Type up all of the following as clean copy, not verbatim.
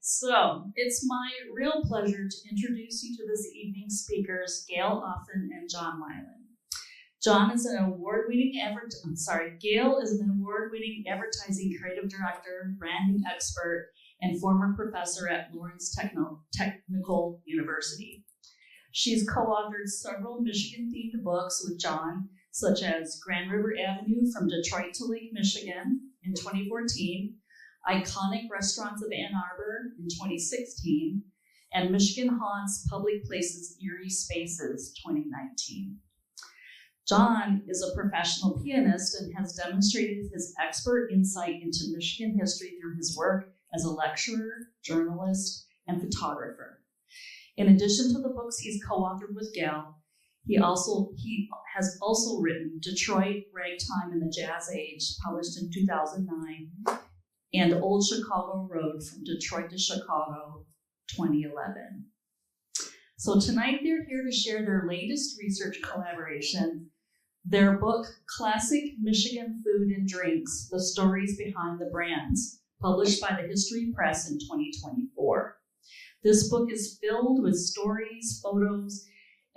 So it's my real pleasure to introduce you to this evening's speakers, Gail Offen and Jon Milan. Gail is an award-winning advertising creative director, branding expert, and former professor at Lawrence Technical University. She's co-authored several Michigan-themed books with Jon, such as Grand River Avenue from Detroit to Lake Michigan in 2014, Iconic Restaurants of Ann Arbor in 2016, and Michigan Haunts Public Places Eerie Spaces 2019. Jon is a professional pianist and has demonstrated his expert insight into Michigan history through his work as a lecturer, journalist, and photographer. In addition to the books he's co-authored with Gail, he has also written Detroit, Ragtime, and the Jazz Age, published in 2009, and Old Chicago Road from Detroit to Chicago, 2011. So tonight they're here to share their latest research collaboration, their book, Classic Michigan Food and Drinks, The Stories Behind the Brands, published by the History Press in 2024. This book is filled with stories, photos,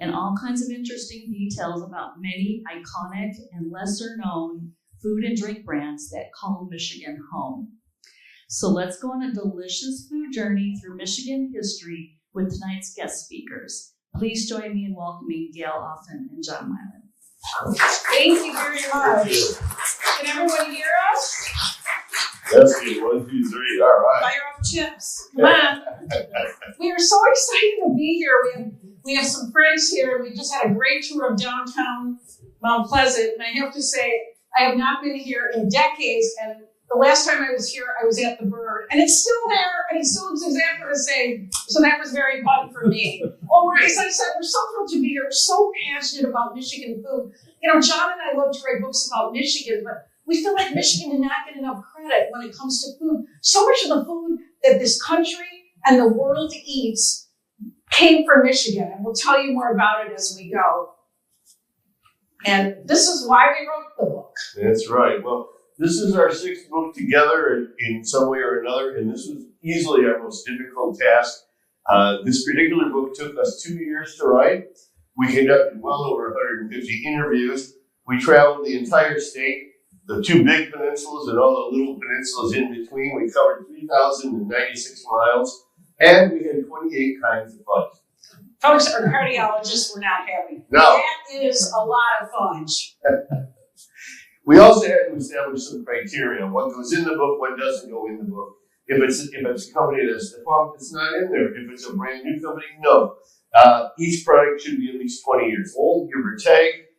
and all kinds of interesting details about many iconic and lesser-known food and drink brands that call Michigan home. So let's go on a delicious food journey through Michigan history with tonight's guest speakers. Please join me in welcoming Gail Offen and Jon Milan. Thank you very much. Can everyone hear us? Yes, 1, 2, 3. All right. Fire off chips. Come on. We are so excited to be here. We have some friends here. We just had a great tour of downtown Mount Pleasant. And I have to say, I have not been here in decades. And the last time I was here, I was at the Bird. And it's still there, and it still looks exactly the same. So that was very fun for me. Well, as I said, we're so thrilled to be here. We're so passionate about Michigan food. You know, Jon and I love to write books about Michigan, but we feel like Michigan did not get enough credit when it comes to food. So much of the food that this country and the world eats came from Michigan, and we'll tell you more about it as we go. And this is why we wrote the book. That's right. Well, this is our 6th book together in some way or another, and this was easily our most difficult task. This particular book took us 2 years to write. We conducted well over 150 interviews. We traveled the entire state, the 2 big peninsulas and all the little peninsulas in between. We covered 3,096 miles, and we had 28 kinds of fudge. Folks, our cardiologists were not happy. No. That is a lot of fudge. We also had to establish some criteria. What goes in the book, what doesn't go in the book. If it's a company that's defunct, it's not in there. If it's a brand new company, no. Each product should be at least 20 years old, give or take.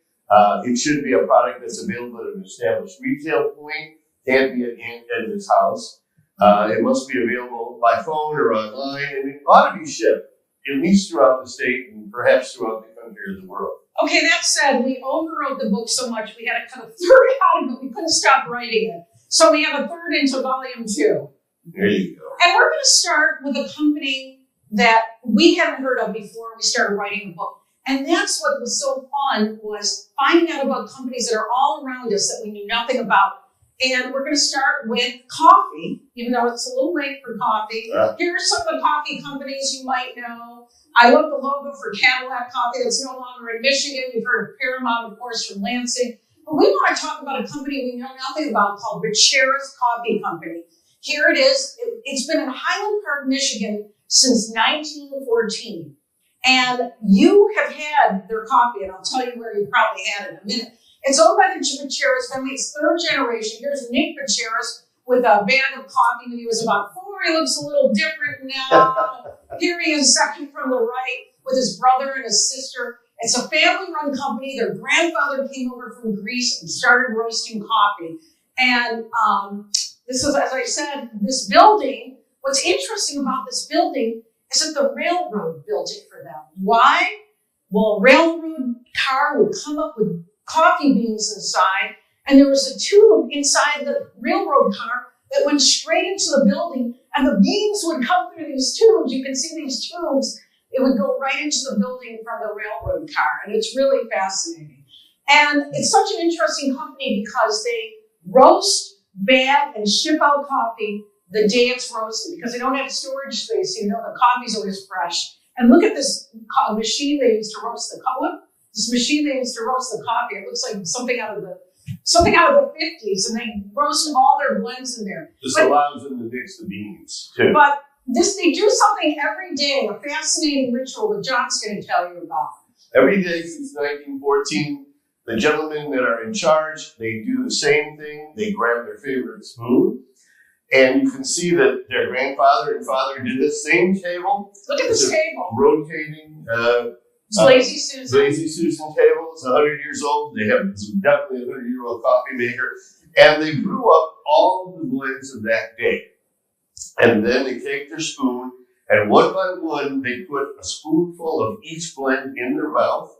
It should be a product that's available at an established retail point. Can't be at Aunt Edna's house. It must be available by phone or online, and it ought to be shipped at least throughout the state and perhaps throughout the country or the world. Okay, that said, we overwrote the book so much we had to cut a third out of it. We couldn't stop writing it. So we have a third into volume 2. There you go. And we're going to start with a company that we hadn't heard of before we started writing the book. And that's what was so fun, was finding out about companies that are all around us that we knew nothing about. And we're going to start with coffee, even though it's a little late for coffee. Here are some of the coffee companies you might know. I love the logo for Cadillac Coffee that's no longer in Michigan. You've heard of Paramount, of course, from Lansing. But we want to talk about a company we know nothing about called Ritz Coffee Company. Here it is. It's been in Highland Park, Michigan since 1914. And you have had their coffee, and I'll tell you where you probably had it in a minute. It's owned by the Ritz family. It's 3rd generation. Here's Nick Ritz with a bag of coffee when he was about 4. He looks a little different now. Here he is second from the right with his brother and his sister. It's a family-run company. Their grandfather came over from Greece and started roasting coffee. And this is, as I said, this building. What's interesting about this building is that the railroad built it for them. Why? Well, a railroad car would come up with coffee beans inside, and there was a tube inside the railroad car that went straight into the building, and the beans would come through these tubes. You can see these tubes. It would go right into the building from the railroad car, and it's really fascinating. And it's such an interesting company because they roast, bag, and ship out coffee the day it's roasted because they don't have storage space. You know, the coffee's always fresh. And look at this machine they used to roast the coffee. This machine they used to roast the coffee. It looks like something out of the 50s, and they roast all their blends in there. This allows them to mix the beans too. But they do something every day, a fascinating ritual that Jon's going to tell you about. Every day since 1914, the gentlemen that are in charge, they do the same thing. They grab their favorite spoon, and you can see that their grandfather and father did the same table. Look at this table. Rotating. It's Lazy Susan. Lazy Susan table. It's 100 years old. They have definitely a 100-year-old coffee maker. And they brew up all of the blends of that day. And then they take their spoon, and one by one, they put a spoonful of each blend in their mouth.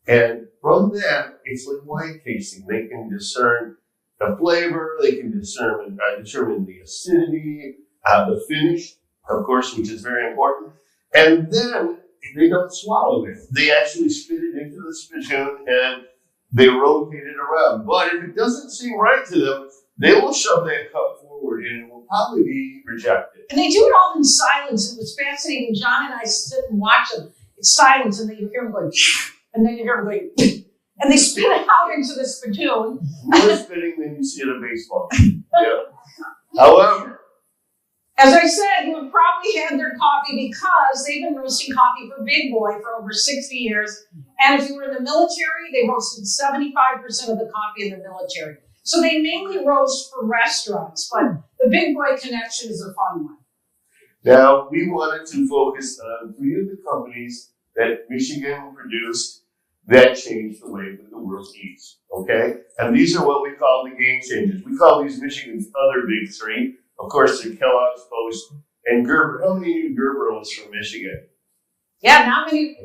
And from that, it's like wine tasting. They can discern the flavor. They can determine the acidity, the finish, of course, which is very important. And then they don't swallow it. They actually spit it into the spittoon and they rotate it around. But if it doesn't seem right to them, they will shove that cup forward and it will probably be rejected. And they do it all in silence. It was fascinating. Jon and I sit and watch them. It's silence, and then you hear them going, and then you hear them going, and they spit it out into the spittoon. More spitting than you see at a baseball game. Yeah. However, as I said, you have probably had their coffee because they've been roasting coffee for Big Boy for over 60 years. And if you were in the military, they roasted 75% of the coffee in the military. So they mainly roast for restaurants, but the Big Boy connection is a fun one. now we wanted to focus on 3 of the companies that Michigan produced that changed the way that the world eats. Okay? And these are what we call the game changers. We call these Michigan's other big 3. Of course, they're Kellogg's, Post, and Gerber. How many knew Gerber was from Michigan? Yeah, not many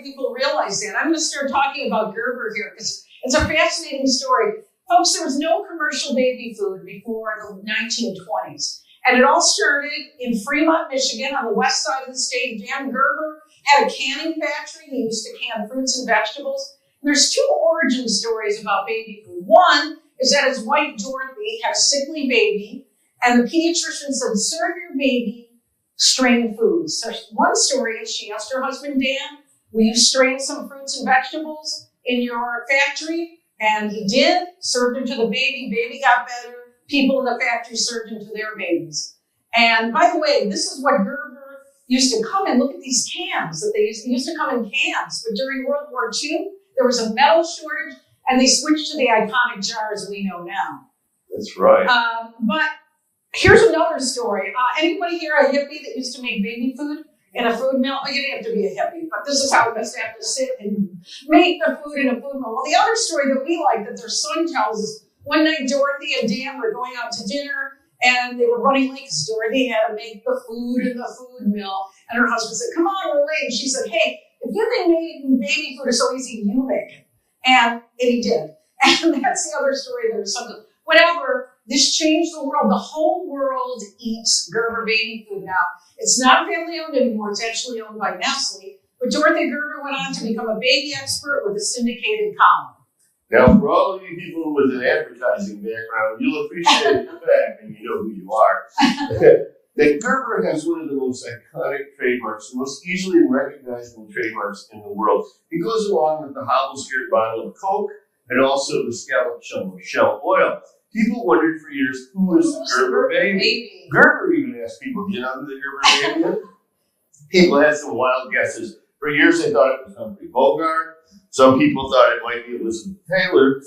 people realize that. I'm going to start talking about Gerber here because it's a fascinating story. Folks, there was no commercial baby food before the 1920s. And it all started in Fremont, Michigan, on the west side of the state. Dan Gerber had a canning factory. He used to can fruits and vegetables. And there's 2 origin stories about baby food. One is that his wife, Dorothy, had a sickly baby. And the pediatrician said, serve your baby strained foods. So one story is she asked her husband, Dan, will you strain some fruits and vegetables in your factory? And he did, served them to the baby. Baby got better. People in the factory served them to their babies. And by the way, this is what Gerber used to come in. Look at these cans that they used to come in cans. But during World War II, there was a metal shortage, and they switched to the iconic jars we know now. That's right. But here's another story. Anybody here a hippie that used to make baby food in a food mill? You didn't have to be a hippie, but this is how we used to have to sit and make the food in a food mill. Well, the other story that we like that their son tells is one night Dorothy and Dan were going out to dinner and they were running late because Dorothy had to make the food in the food mill. And her husband said, come on, we're late. And she said, hey, if you think making baby food is so easy, you make it. And he did. And that's the other story. There was something, whatever. This changed the world. The whole world eats Gerber baby food now. It's not family owned anymore. It's actually owned by Nestle. But Dorothy Gerber went on to become a baby expert with a syndicated column. Now, for all of you people with an advertising background, you'll appreciate the fact, and you know who you are, that Gerber has one of the most iconic trademarks, the most easily recognizable trademarks in the world. It goes along with the hobble-skirt bottle of Coke and also the scallop shell oil. People wondered for years, who is the Gerber baby? Gerber even asked people, do you know who the Gerber baby is? People had some wild guesses. For years, they thought it was Humphrey Bogart. Some people thought it might be Elizabeth Taylor.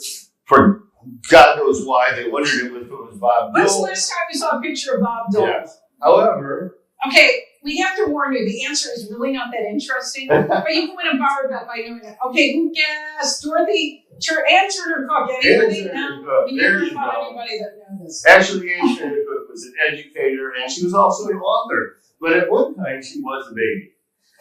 For God knows why, they wondered if it was Bob Dole. When's the last time you saw a picture of Bob Dole? Yeah. However, okay, we have to warn you, the answer is really not that interesting, but you can win a bar bet by knowing it. Okay, who guessed? Dorothy and Turner Cook. Anybody? No? You never found anybody that knows this. Actually, Anne Turner Cook was an educator, and she was also an author. But at one time, she was a baby.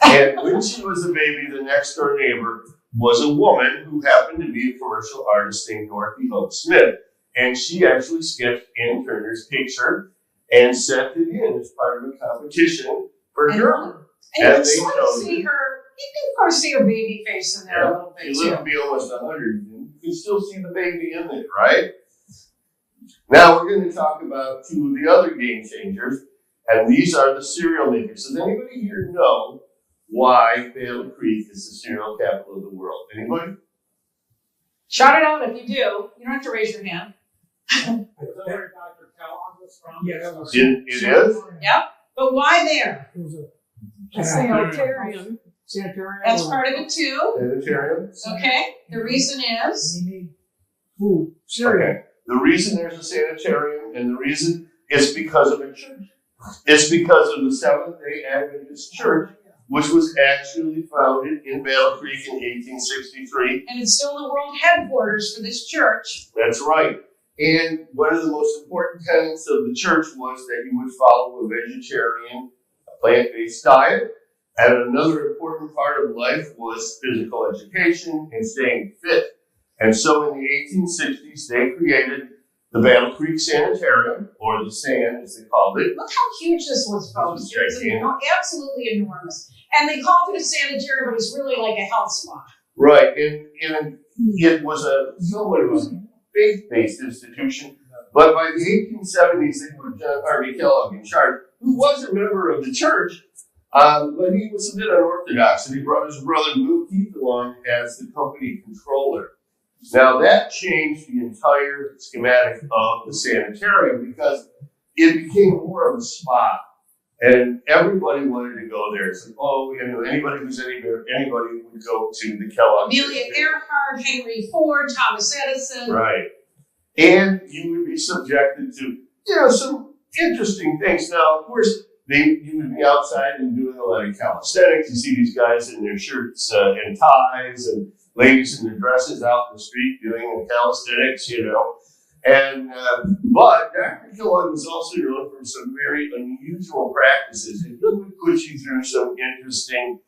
And when she was a baby, the next door neighbor was a woman who happened to be a commercial artist named Dorothy Hope Smith. And she actually sketched Anne Turner's picture and sent it in as part of a competition for Gerber. And you can see her, you can of course see her baby face in there a little bit. She lived to be almost 100. You can still see the baby in there, right? Now we're going to talk about two of the other game changers, and these are the cereal makers. Does anybody here know why Battle Creek is the cereal capital of the world? Anybody? Shout it out if you do. You don't have to raise your hand. Is that where Dr. Kellogg was from? Yeah, that was It is? Yep. But why there? It was A sanitarium. Sanitarium. That's part of it too. Sanitarium? Okay. The reason is And he made food, cereal. Okay. The reason there's a sanitarium and the reason is because of a church. It's because of the Seventh-day Adventist Church, which was actually founded in Battle Creek in 1863. and it's still the world headquarters for this church. That's right. And one of the most important tenets of the church was that you would follow a vegetarian, plant-based diet. And another important part of life was physical education and staying fit. And so in the 1860s, they created the Battle Creek Sanitarium, or the SAN as they called it. Look how huge this was, folks. This It was was gigantic. absolutely enormous. And they called it a sanitarium, but it's really like a health spa. Right, and it was a faith-based institution, but by the 1870s, they put John Harvey Kellogg in charge, who was a member of the church, but he was a bit unorthodox, and he brought his brother Will Keith along as the company controller. Now that changed the entire schematic of the sanitarium because it became more of a spa. And everybody wanted to go there. It's like, oh, you know, anybody who's anywhere, anybody would go to the Kellogg. Amelia Earhart, Henry Ford, Thomas Edison. Right. And you would be subjected to, you know, some interesting things. Now, of course, you would be outside and doing a lot of calisthenics. You see these guys in their shirts and ties and ladies in their dresses out in the street doing calisthenics, you know. And but Dr. Kellogg was also known for some very unusual practices, and he would put you through some interesting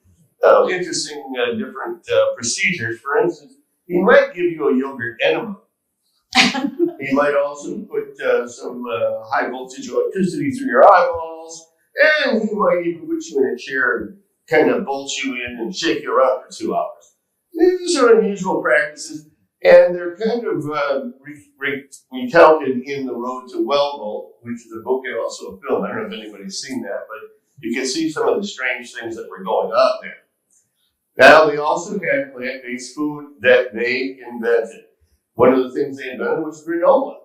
different procedures. For instance, he might give you a yogurt enema. He might also put some high voltage electricity through your eyeballs, and he might even put you in a chair and kind of bolt you in and shake you around for 2 hours. These are unusual practices. And they're kind of recounted in The Road to Wellville, which is a book and also a film. I don't know if anybody's seen that, but you can see some of the strange things that were going on there. Now, they also had plant-based food that they invented. One of the things they invented was granola.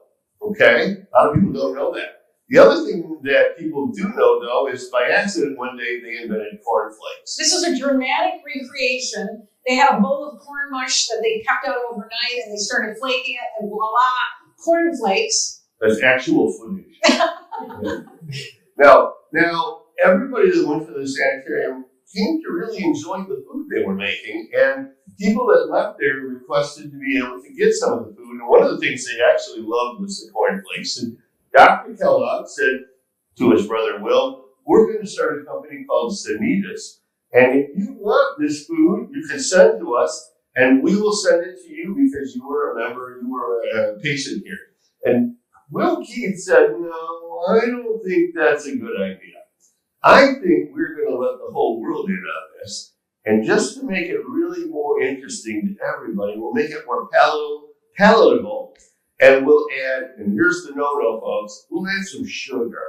Okay? A lot of people don't know that. The other thing that people do know, though, is by accident one day they invented cornflakes. This is a dramatic recreation. They had a bowl of corn mush that they kept out overnight, and they started flaking it, and voila, cornflakes. That's actual footage. Now, everybody that went to the sanitarium came to really enjoy the food they were making, and people that left there requested to be able to get some of the food. And one of the things they actually loved was the cornflakes. And Dr. Kellogg said to his brother Will, "We're going to start a company called Sanitas. And if you want this food, you can send to us, and we will send it to you because you were a member, you were a patient here." And Will Keith said, "No, I don't think that's a good idea. I think we're going to let the whole world in on this. And just to make it really more interesting to everybody, we'll make it more palatable. And we'll add," and here's the no-no, folks, "we'll add some sugar."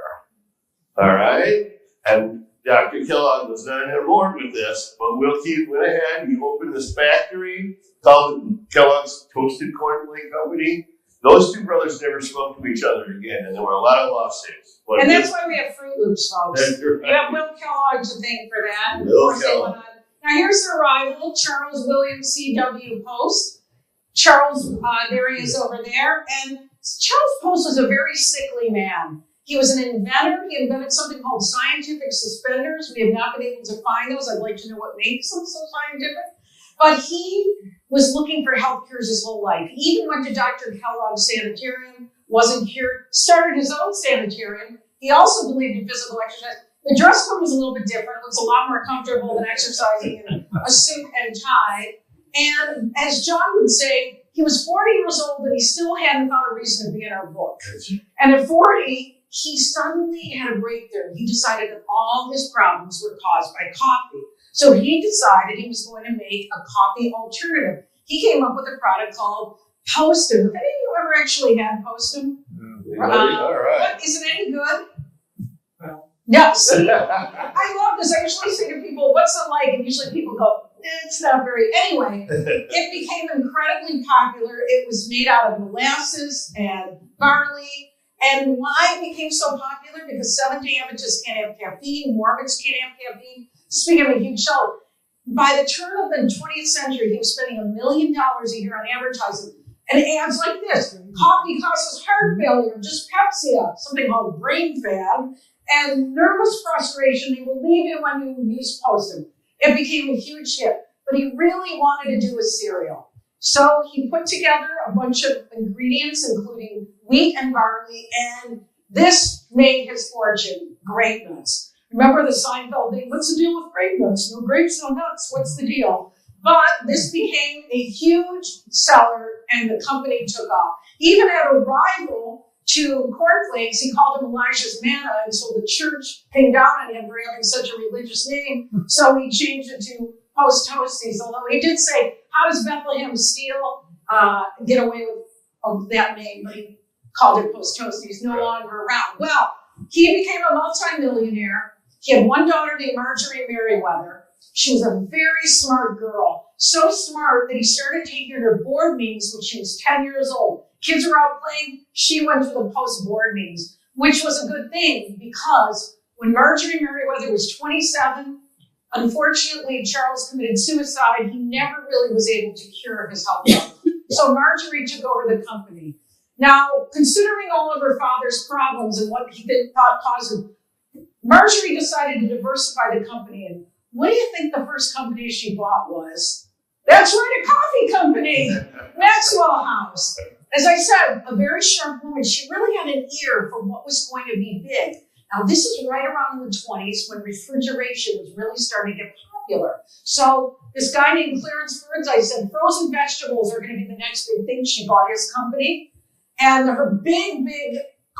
All right? And Dr. Kellogg was not on board with this, but Will Keith went ahead. He opened this factory called Kellogg's Toasted Cornflake Company. Those two brothers never spoke to each other again, and there were a lot of lawsuits. But And that's why we have Fruit Loops, folks. That's You right. have Will Kellogg to thank for that. And of Will course, they Kellogg. went on. Now here's their rival, Charles William C.W. Post. Charles, there he is over there. And Charles Post was a very sickly man. He was an inventor. He invented something called scientific suspenders. We have not been able to find those. I'd like to know what makes them so scientific. But he was looking for health cures his whole life. He even went to Dr. Kellogg's sanitarium, wasn't cured, started his own sanitarium. He also believed in physical exercise. The dress code was a little bit different. It was a lot more comfortable than exercising in a suit and tie. And as John would say, he was 40 years old and he still hadn't found a reason to be in our book. And at 40, he suddenly had a breakthrough. He decided that all his problems were caused by coffee. So he decided he was going to make a coffee alternative. He came up with a product called Postum. Have any of you ever actually had Postum? Anybody? All right. What, is it any good? Well, No, see, I love this. I usually say to people, what's it like? And usually people go, it's not very. Anyway, it became incredibly popular. It was made out of molasses and barley. And why it became so popular? Because Seventh-day Adventists can't have caffeine, Mormons can't have caffeine. Speaking of a huge show, by the turn of the 20th century, he was spending $1 million a year on advertising. And ads like this: coffee causes heart failure, just Pepsi up, something called brain fad, and nervous frustration. They will leave you when you use Post-it. It became a huge hit, but he really wanted to do a cereal. So he put together a bunch of ingredients, including wheat and barley, and this made his fortune, grape nuts. Remember the Seinfeld thing? What's the deal with grape nuts? No grapes, no nuts. What's the deal? But this became a huge seller, and the company took off. Even at a rival to cornflakes, he called him Elijah's Manna until the church came down on him for having such a religious name. So he changed it to Post Toasties. Although he did say, how does Bethlehem Steel get away with that name? But he called it Post Toasties, no longer around. Well, he became a multimillionaire. He had one daughter named Marjorie Merriweather. She was a very smart girl, so smart that he started taking her to board meetings when she was 10 years old. Kids were out playing. She went to the Post board meetings, which was a good thing because when Marjorie Merriweather was 27, unfortunately, Charles committed suicide. He never really was able to cure his health problem. So Marjorie took over the company. Now, considering all of her father's problems and what he thought caused him, Marjorie decided to diversify the company. And what do you think the first company she bought was? That's right, a coffee company, Maxwell House. As I said, a very sharp woman. She really had an ear for what was going to be big. Now, this is right around in the 20s when refrigeration was really starting to get popular. So this guy named Clarence Burnside said frozen vegetables are going to be the next big thing. She bought his company. And her big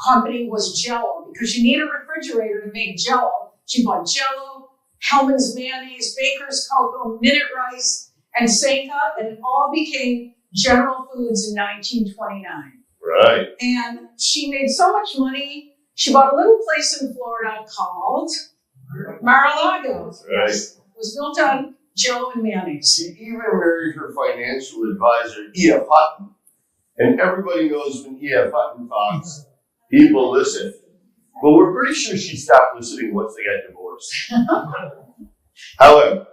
company was Jell-O because you need a refrigerator to make Jell-O. She bought Jell-O, Hellman's mayonnaise, Baker's cocoa, Minute Rice, and Sanka, and it all became General Foods in 1929. Right. And she made so much money, she bought a little place in Florida called Mar-a-Lago. That's right. It was built on Jell-O and mayonnaise. She even married her financial advisor, E.F. Hutton. And everybody knows when E.F. Hutton talks, people listen. Well, we're pretty sure she stopped listening once they got divorced. However,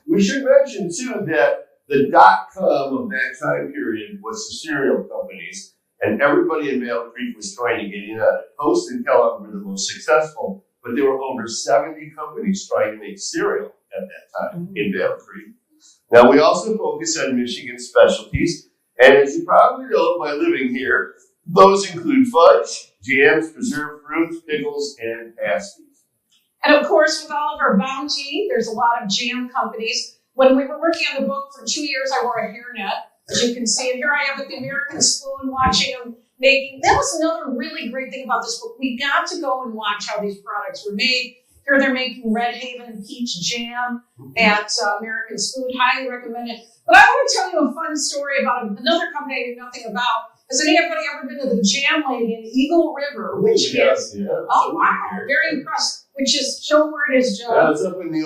we should mention, too, that the dot-com of that time period was the cereal companies, and everybody in Battle Creek was trying to get in on it. Post and Kellogg were the most successful, but there were over 70 companies trying to make cereal at that time in Battle Creek. Now, we also focus on Michigan specialties, and as you probably know by living here, those include fudge, jams, preserved fruits, pickles, and pasties. And of course, with all of our bounty, there's a lot of jam companies. When we were working on the book for 2 years, I wore a hairnet, as you can see. And here I am with the American Spoon watching them making. That was another really great thing about this book. We got to go and watch how these products were made. Here they're making Red Haven peach jam at American Spoon. Highly recommend it. But I want to tell you a fun story about another company I knew nothing about. Has anybody ever been to the Jam Lady in Eagle River, which is, oh wow, very impressed, which is, show where it is, Joe. That's up in the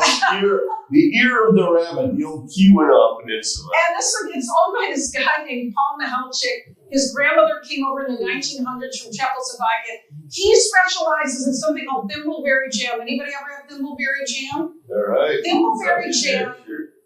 ear of the rabbit, the old Keweenaw Peninsula. And this one, it's owned by this guy named Paul Mihalchik. His grandmother came over in the 1900s from Czechoslovakia. He specializes in something called thimbleberry jam. Anybody ever have thimbleberry jam? All right. Thimbleberry jam.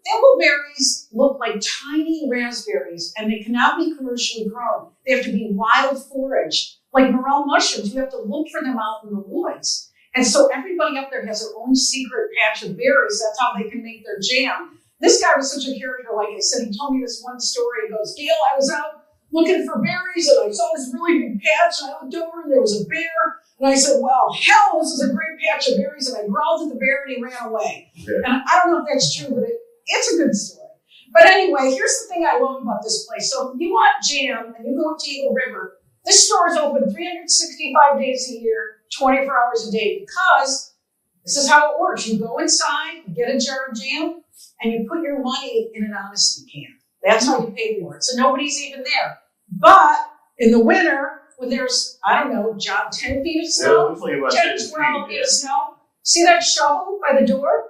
Thimbleberries look like tiny raspberries, and they cannot be commercially grown. They have to be wild forage. Like morel mushrooms, you have to look for them out in the woods. And so everybody up there has their own secret patch of berries. That's how they can make their jam. This guy was such a character, like I said. He told me this one story. He goes, Gail, I was out looking for berries, and I saw this really big patch, and I looked over, and there was a bear. And I said, well, hell, this is a great patch of berries. And I growled at the bear, and he ran away. Yeah. And I don't know if that's true, but it's a good story. But anyway, here's the thing I love about this place. So if you want jam and you go up to Eagle River, this store is open 365 days a year, 24 hours a day, because this is how it works. You go inside, you get a jar of jam, and you put your money in an honesty can. That's how you pay for it. So nobody's even there. But in the winter, when there's, I don't know, John, 10 feet of Yeah, it snow, looks like about 10 10 to 12 feet. feet of snow. See that shovel by the door?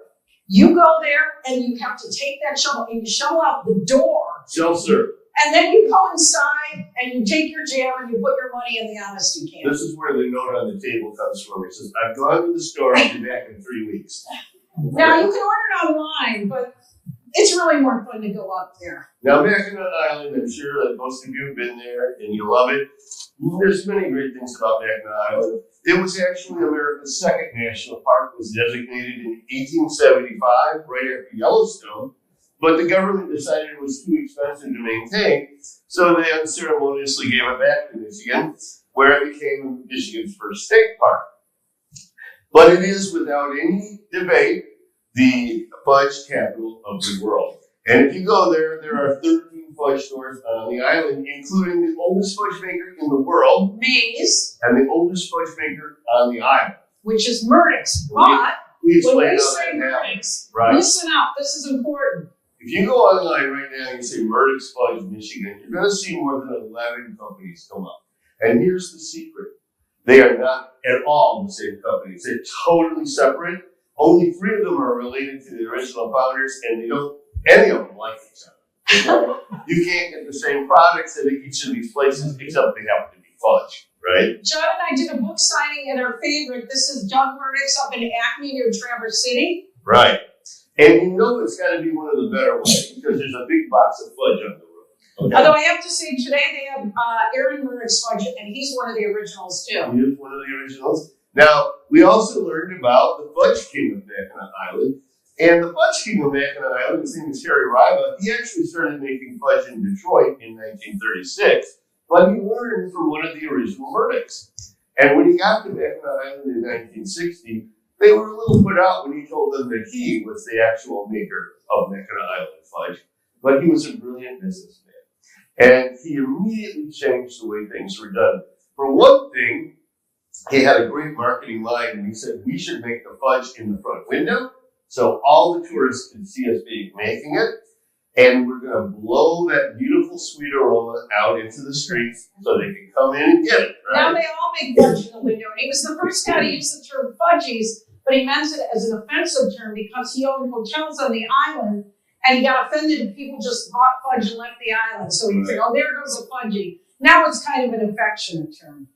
You go there and you have to take that shovel and you shovel out the door. Self-serve. And then you go inside and you take your jam and you put your money in the honesty can. This is where the note on the table comes from. It says, I've gone to the store, I'll be back in 3 weeks. Now you can order it online, but it's really more fun to go up there. Now, Mackinac Island, I'm sure that most of you have been there and you love it. There's many great things about Mackinac Island. It was actually America's second national park. It was designated in 1875, right after Yellowstone. But the government decided it was too expensive to maintain, so they unceremoniously gave it back to Michigan, where it became Michigan's first state park. But it is, without any debate, the fudge capital of the world. And if you go there, there are 13 fudge stores on the island, including the oldest fudge maker in the world Maze, and the oldest fudge maker on the island. which is Murdoch's. But We when explained we how say that happened. Murdoch's, Right. listen up, this is important. If you go online right now and you say Murdoch's Fudge, Michigan, you're going to see more than 11 companies come up. And here's the secret. They are not at all the same companies. They're totally separate. Only 3 of them are related to the original founders, and they don't, any of them like each other. You can't get the same products at each of these places, except they happen to be fudge, right? John and I did a book signing at our favorite. This is Doug Murdoch's up in Acme near Traverse City. Right. And you know it's got to be one of the better ones, because there's a big box of fudge on the road. Okay? Although I have to say, today they have Aaron Murdoch's fudge, and he's one of the originals too. He is one of the originals. Now, we also learned about the Fudge King of Mackinac Island. And the Fudge King of Mackinac Island, his name is Harry Riva. He actually started making fudge in Detroit in 1936, but he learned from one of the original Murdochs. And when he got to Mackinac Island in 1960, they were a little put out when he told them that he was the actual maker of Mackinac Island fudge. But he was a brilliant businessman. And he immediately changed the way things were done. For one thing, he had a great marketing mind, and he said, we should make the fudge in the front window so all the tourists can see us making it. And we're going to blow that beautiful sweet aroma out into the streets so they can come in and get it, right? Now they all make fudge in the window. And he was the first guy to use the term fudgies, but he meant it as an offensive term because he owned hotels on the island, and he got offended if people just bought fudge and left the island. So he'd say, oh, there goes a fudgy. Now it's kind of an affectionate term.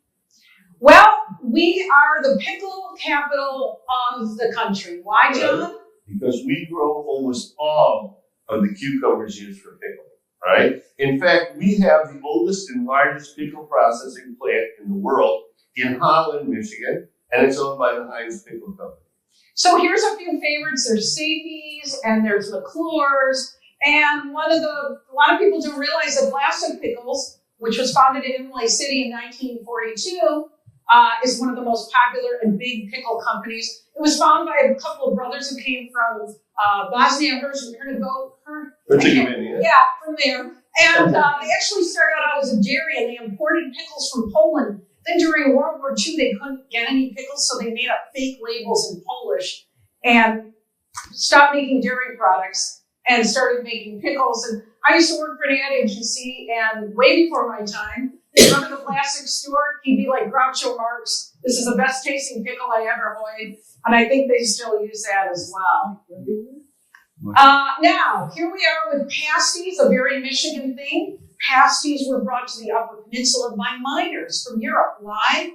Well, we are the pickle capital of the country. Why, John? Because we grow almost all of the cucumbers used for pickling, right? In fact, we have the oldest and largest pickle processing plant in the world in Holland, Michigan, and it's owned by the Heinz Pickle Company. So here's a few favorites. There's Safey's and there's McClure's. And a lot of people don't realize that Vlasic Pickles, which was founded in Imlay City in 1942, is one of the most popular and big pickle companies. It was founded by a couple of brothers who came from Bosnia Herzegovina. Yeah, from there. And they actually started out as a dairy, and they imported pickles from Poland. Then during World War II, they couldn't get any pickles, so they made up fake labels in Polish and stopped making dairy products and started making pickles. And I used to work for an ad agency, and way before my time, they'd come to the plastic store. He'd be like Groucho Marx. This is the best tasting pickle I ever made. And I think they still use that as well. Now, here we are with pasties, a very Michigan thing. Pasties were brought to the Upper Peninsula by miners from Europe. Why?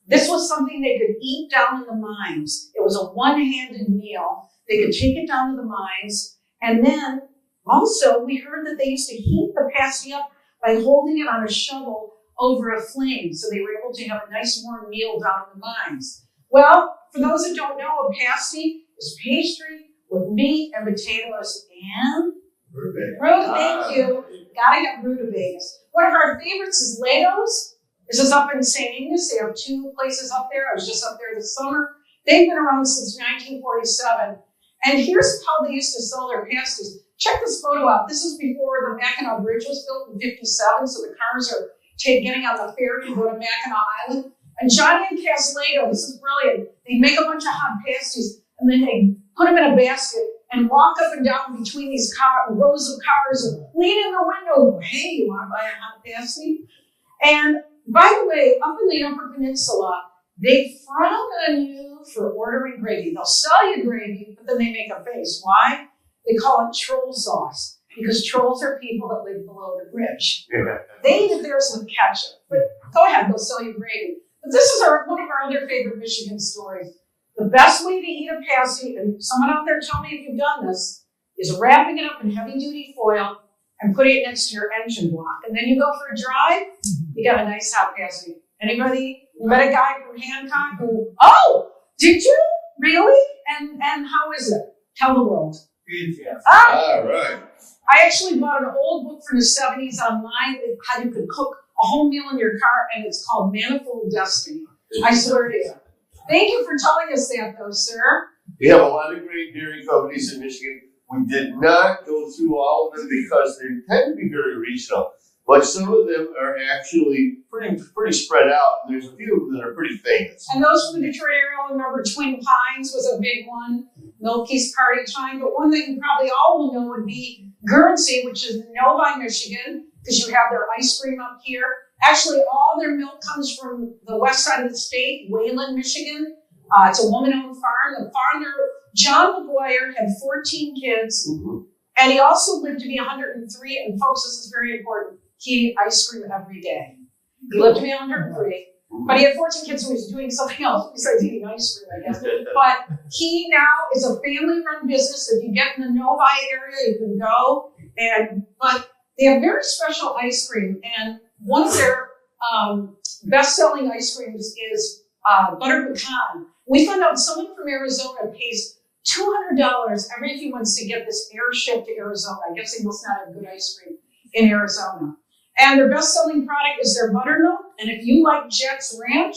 This was something they could eat down in the mines. It was a one-handed meal. They could take it down to the mines. And then, also, we heard that they used to heat the pasty up by holding it on a shovel over a flame. So they were able to have a nice warm meal down in the mines. Well, for those that don't know, a pasty is pastry with meat and potatoes and rutabaga. Thank you. Gotta have rutabagas. One of our favorites is Lado's. This is up in St. Ignace. They have 2 places up there. I was just up there this summer. They've been around since 1947. And here's how they used to sell their pasties. Check this photo out. This is before the Mackinac Bridge was built in 57, so the cars are getting on the ferry to go to Mackinac Island. And Johnny and Cass Lado, this is brilliant. They make a bunch of hot pasties, and then they put them in a basket and walk up and down between these rows of cars and lean in the window and go, hey, you want to buy a hot pasty? And by the way, up in the Upper Peninsula, they frown on you for ordering gravy. They'll sell you gravy, but then they make a face. Why? They call it troll sauce, because trolls are people that live below the bridge. Yeah. They eat it theirs with ketchup. But go ahead, they'll sell you gravy. But this is one of our other favorite Michigan stories. The best way to eat a pasty, and someone out there tell me if you've done this, is wrapping it up in heavy-duty foil and putting it next to your engine block. And then you go for a drive, you got a nice hot pasty. Anybody? You met a guy from Hancock who, oh, did you? Really? And how is it? Tell the world. All right. I actually bought an old book from the 70s online, how you could cook a whole meal in your car, and it's called Manifold Destiny. I swear to you. Thank you for telling us that, though, sir. We have a lot of great dairy companies in Michigan. We did not go through all of them because they tend to be very regional. But some of them are actually pretty spread out. And there's a few of them that are pretty famous. And those from the Detroit area, remember Twin Pines was a big one. Milky's Party Time. But one that you probably all will know would be Guernsey, which is in Novi, Michigan, because you have their ice cream up here. Actually, all their milk comes from the west side of the state, Wayland, Michigan. It's a woman-owned farm. The founder, John McGuire, had 14 kids. Mm-hmm. And he also lived to be 103. And folks, this is very important. He ate ice cream every day. He lived to be 103. But he had 14 kids, so he was doing something else besides eating ice cream, I guess. But he now is a family-run business. If you get in the Novi area, you can go. But they have very special ice cream. And one of their best-selling ice creams is butter pecan. We found out someone from Arizona pays $200 every few months to get this air shipped to Arizona. I guess they must not have good ice cream in Arizona. And their best-selling product is their buttermilk. And if you like Jet's Ranch,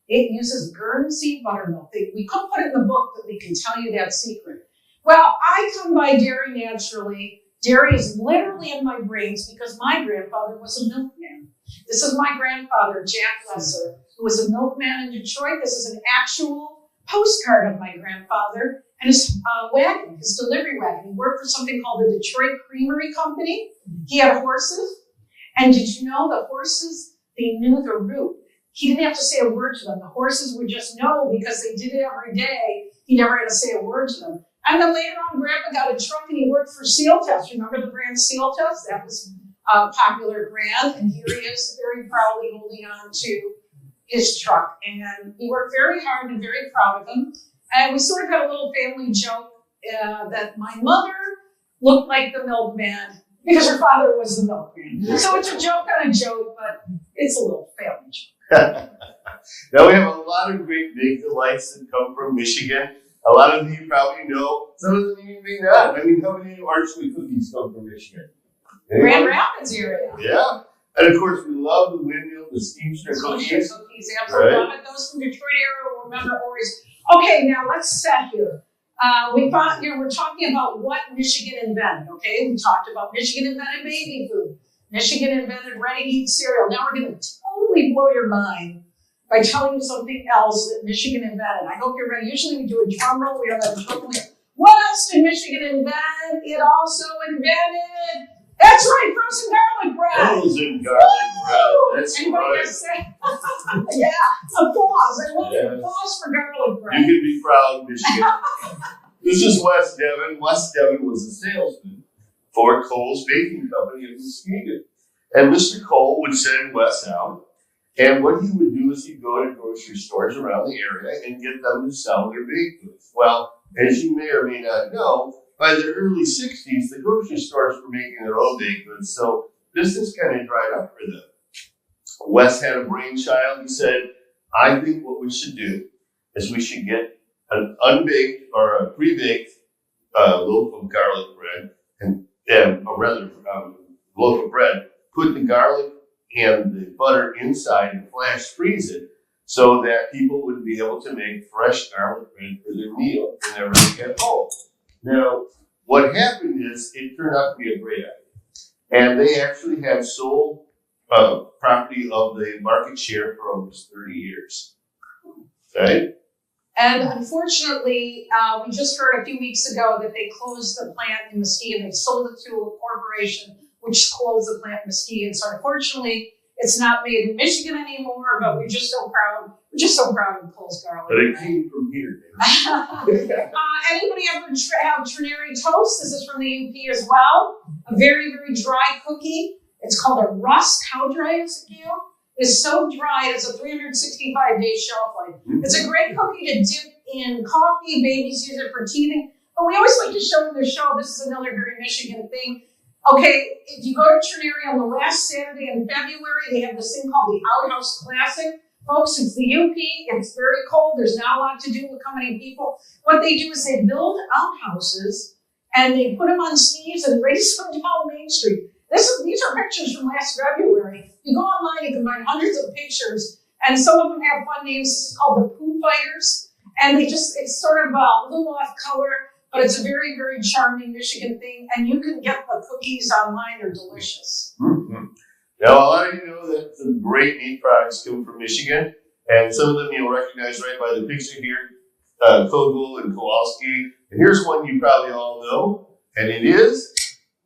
it uses Guernsey buttermilk. We couldn't put it in the book, but we can tell you that secret. Well, I come by dairy naturally. Dairy is literally in my brains because my grandfather was a milkman. This is my grandfather, Jack Lesser, who was a milkman in Detroit. This is an actual postcard of my grandfather and his wagon, his delivery wagon. He worked for something called the Detroit Creamery Company. He had horses. And did you know the horses, they knew the route. He didn't have to say a word to them. The horses would just know because they did it every day. He never had to say a word to them. And then later on, Grandpa got a truck and he worked for Seal Test. Remember the brand Seal Test? That was a popular brand. And here he is very proudly holding on to his truck. And he worked very hard and very proud of him. And we sort of had a little family joke that my mother looked like the milkman because her father was the milkman. So it's a joke on a joke, but it's a little family joke. Now we have a lot of great big delights that come from Michigan. A lot of them you probably know. Some of them you may not. I mean, how many archway cookies come from Michigan? Anyone? Grand Rapids area. Yeah. And of course, we love the windmill, the steamster cookies. Absolutely love it. Those from Detroit area will remember always. Okay, now let's set here. We thought, we're talking about what Michigan invented, okay? We talked about Michigan invented baby food. Michigan invented ready-to-eat cereal. Now we're going to totally blow your mind by telling you something else that Michigan invented. I hope you're ready. Usually we do a drum roll. We have a drum roll here. What else did Michigan invent? It also invented, that's right, frozen garlic bread. Frozen garlic bread. That's Anybody right. else say? Yeah, applause. I love applause for garlic bread. You can be proud, Michigan. This is Wes Devon. Wes Devon was a salesman for Kohl's Baking Company in Muskegon. And Mr. Cole would send Wes out. And what he would do is he'd go to grocery stores around the area and get them to sell their baked goods. Well, as you may or may not know, by the early 60s, the grocery stores were making their own baked goods, so business kind of dried up for them. Wes had a brainchild. He said, I think what we should do is we should get an unbaked or a pre-baked loaf of garlic bread, loaf of bread, put the garlic and the butter inside and flash freeze it so that people would be able to make fresh garlic bread for their meal whenever they get home. Now, what happened is it turned out to be a great idea. And they actually had sole property of the market share for almost 30 years. Okay? And unfortunately, we just heard a few weeks ago that they closed the plant in Muskegon. They sold it to a corporation which closed the plant in Muskegon. So unfortunately, It's not made in Michigan anymore, but we're just so proud. We're just so proud of Cole's garlic. But it came from here, David. Anybody ever have Trinary toast? This is from the UP as well. A very, very dry cookie. It's called a rusk. How dry is it, Gail? It's so dry, it's a 365-day shelf life. It's a great cookie to dip in coffee. Babies use it for teething. But we always like to show in the show, this is another very Michigan thing. Okay, if you go to Trinary on the last Saturday in February, they have this thing called the Outhouse Classic. Folks, it's the UP. It's very cold. There's not a lot to do with how many people. What they do is they build outhouses and they put them on skis and race them down Main Street. These are pictures from last February. You go online, you can find hundreds of pictures, and some of them have fun names. This is called the Pooh Fighters, and it's sort of a little off color, but it's a very, very charming Michigan thing, and you can get the cookies online. They're delicious. Mm-hmm. Now, a lot of you know that some great meat products come from Michigan, and some of them you'll recognize right by the picture here, Kogel and Kowalski. And here's one you probably all know, and it is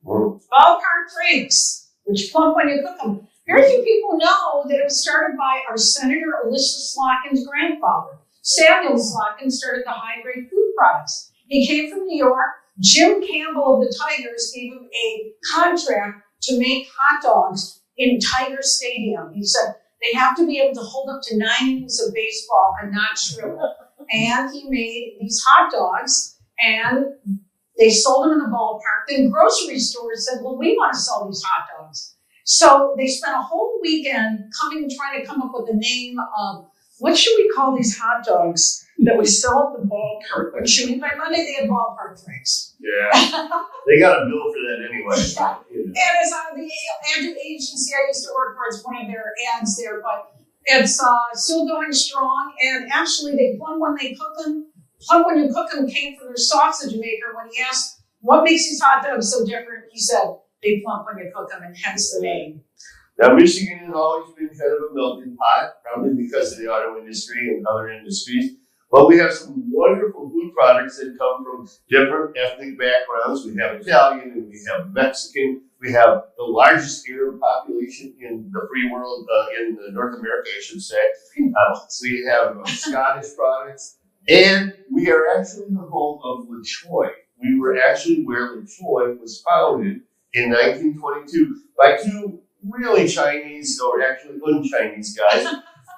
Ballpark Franks, which plump when you cook them. Very few people know that it was started by our Senator Ulysses Slotkin's grandfather. Samuel Slotkin started the high-grade food products. He came from New York. Jim Campbell of the Tigers gave him a contract to make hot dogs in Tiger Stadium. He said they have to be able to hold up to 9 innings of baseball and not shrivel. And he made these hot dogs, and they sold them in the ballpark. Then grocery stores said, well, we want to sell these hot dogs. So they spent a whole weekend trying to come up with a name of, what should we call these hot dogs that we sell at the ballpark? What should we, by Monday they had ballpark drinks. Yeah, they got a bill for that anyway. Yeah. You know. And it's on the ad agency I used to work for. It's one of their ads there, but it's still going strong. And actually, they plump when they cook them. Plump when you cook them came from their sausage maker. When he asked, what makes these hot dogs so different? He said, they plump when you cook them, and hence the name. Now, Michigan has always been kind of a melting pot, probably because of the auto industry and other industries. But we have some wonderful food products that come from different ethnic backgrounds. We have Italian and we have Mexican. We have the largest Arab population in the free world, in North America, I should say. We have Scottish products. And we are actually the home of Le Choy. We were actually where Le Choy was founded in 1922 by two really Chinese, or actually un-Chinese guys.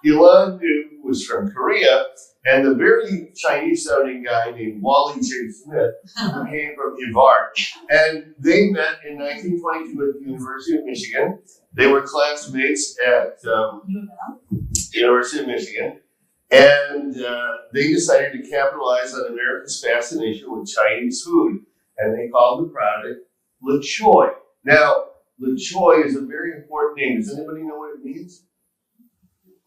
Ilan Nu was from Korea, and the very Chinese-sounding guy named Wally J. Smith, who came from Ivar. And they met in 1922 at the University of Michigan. They were classmates at the University of Michigan. And they decided to capitalize on America's fascination with Chinese food. And they called the product Le Choy. Now, Le Choy is a very important name. Does anybody know what it means?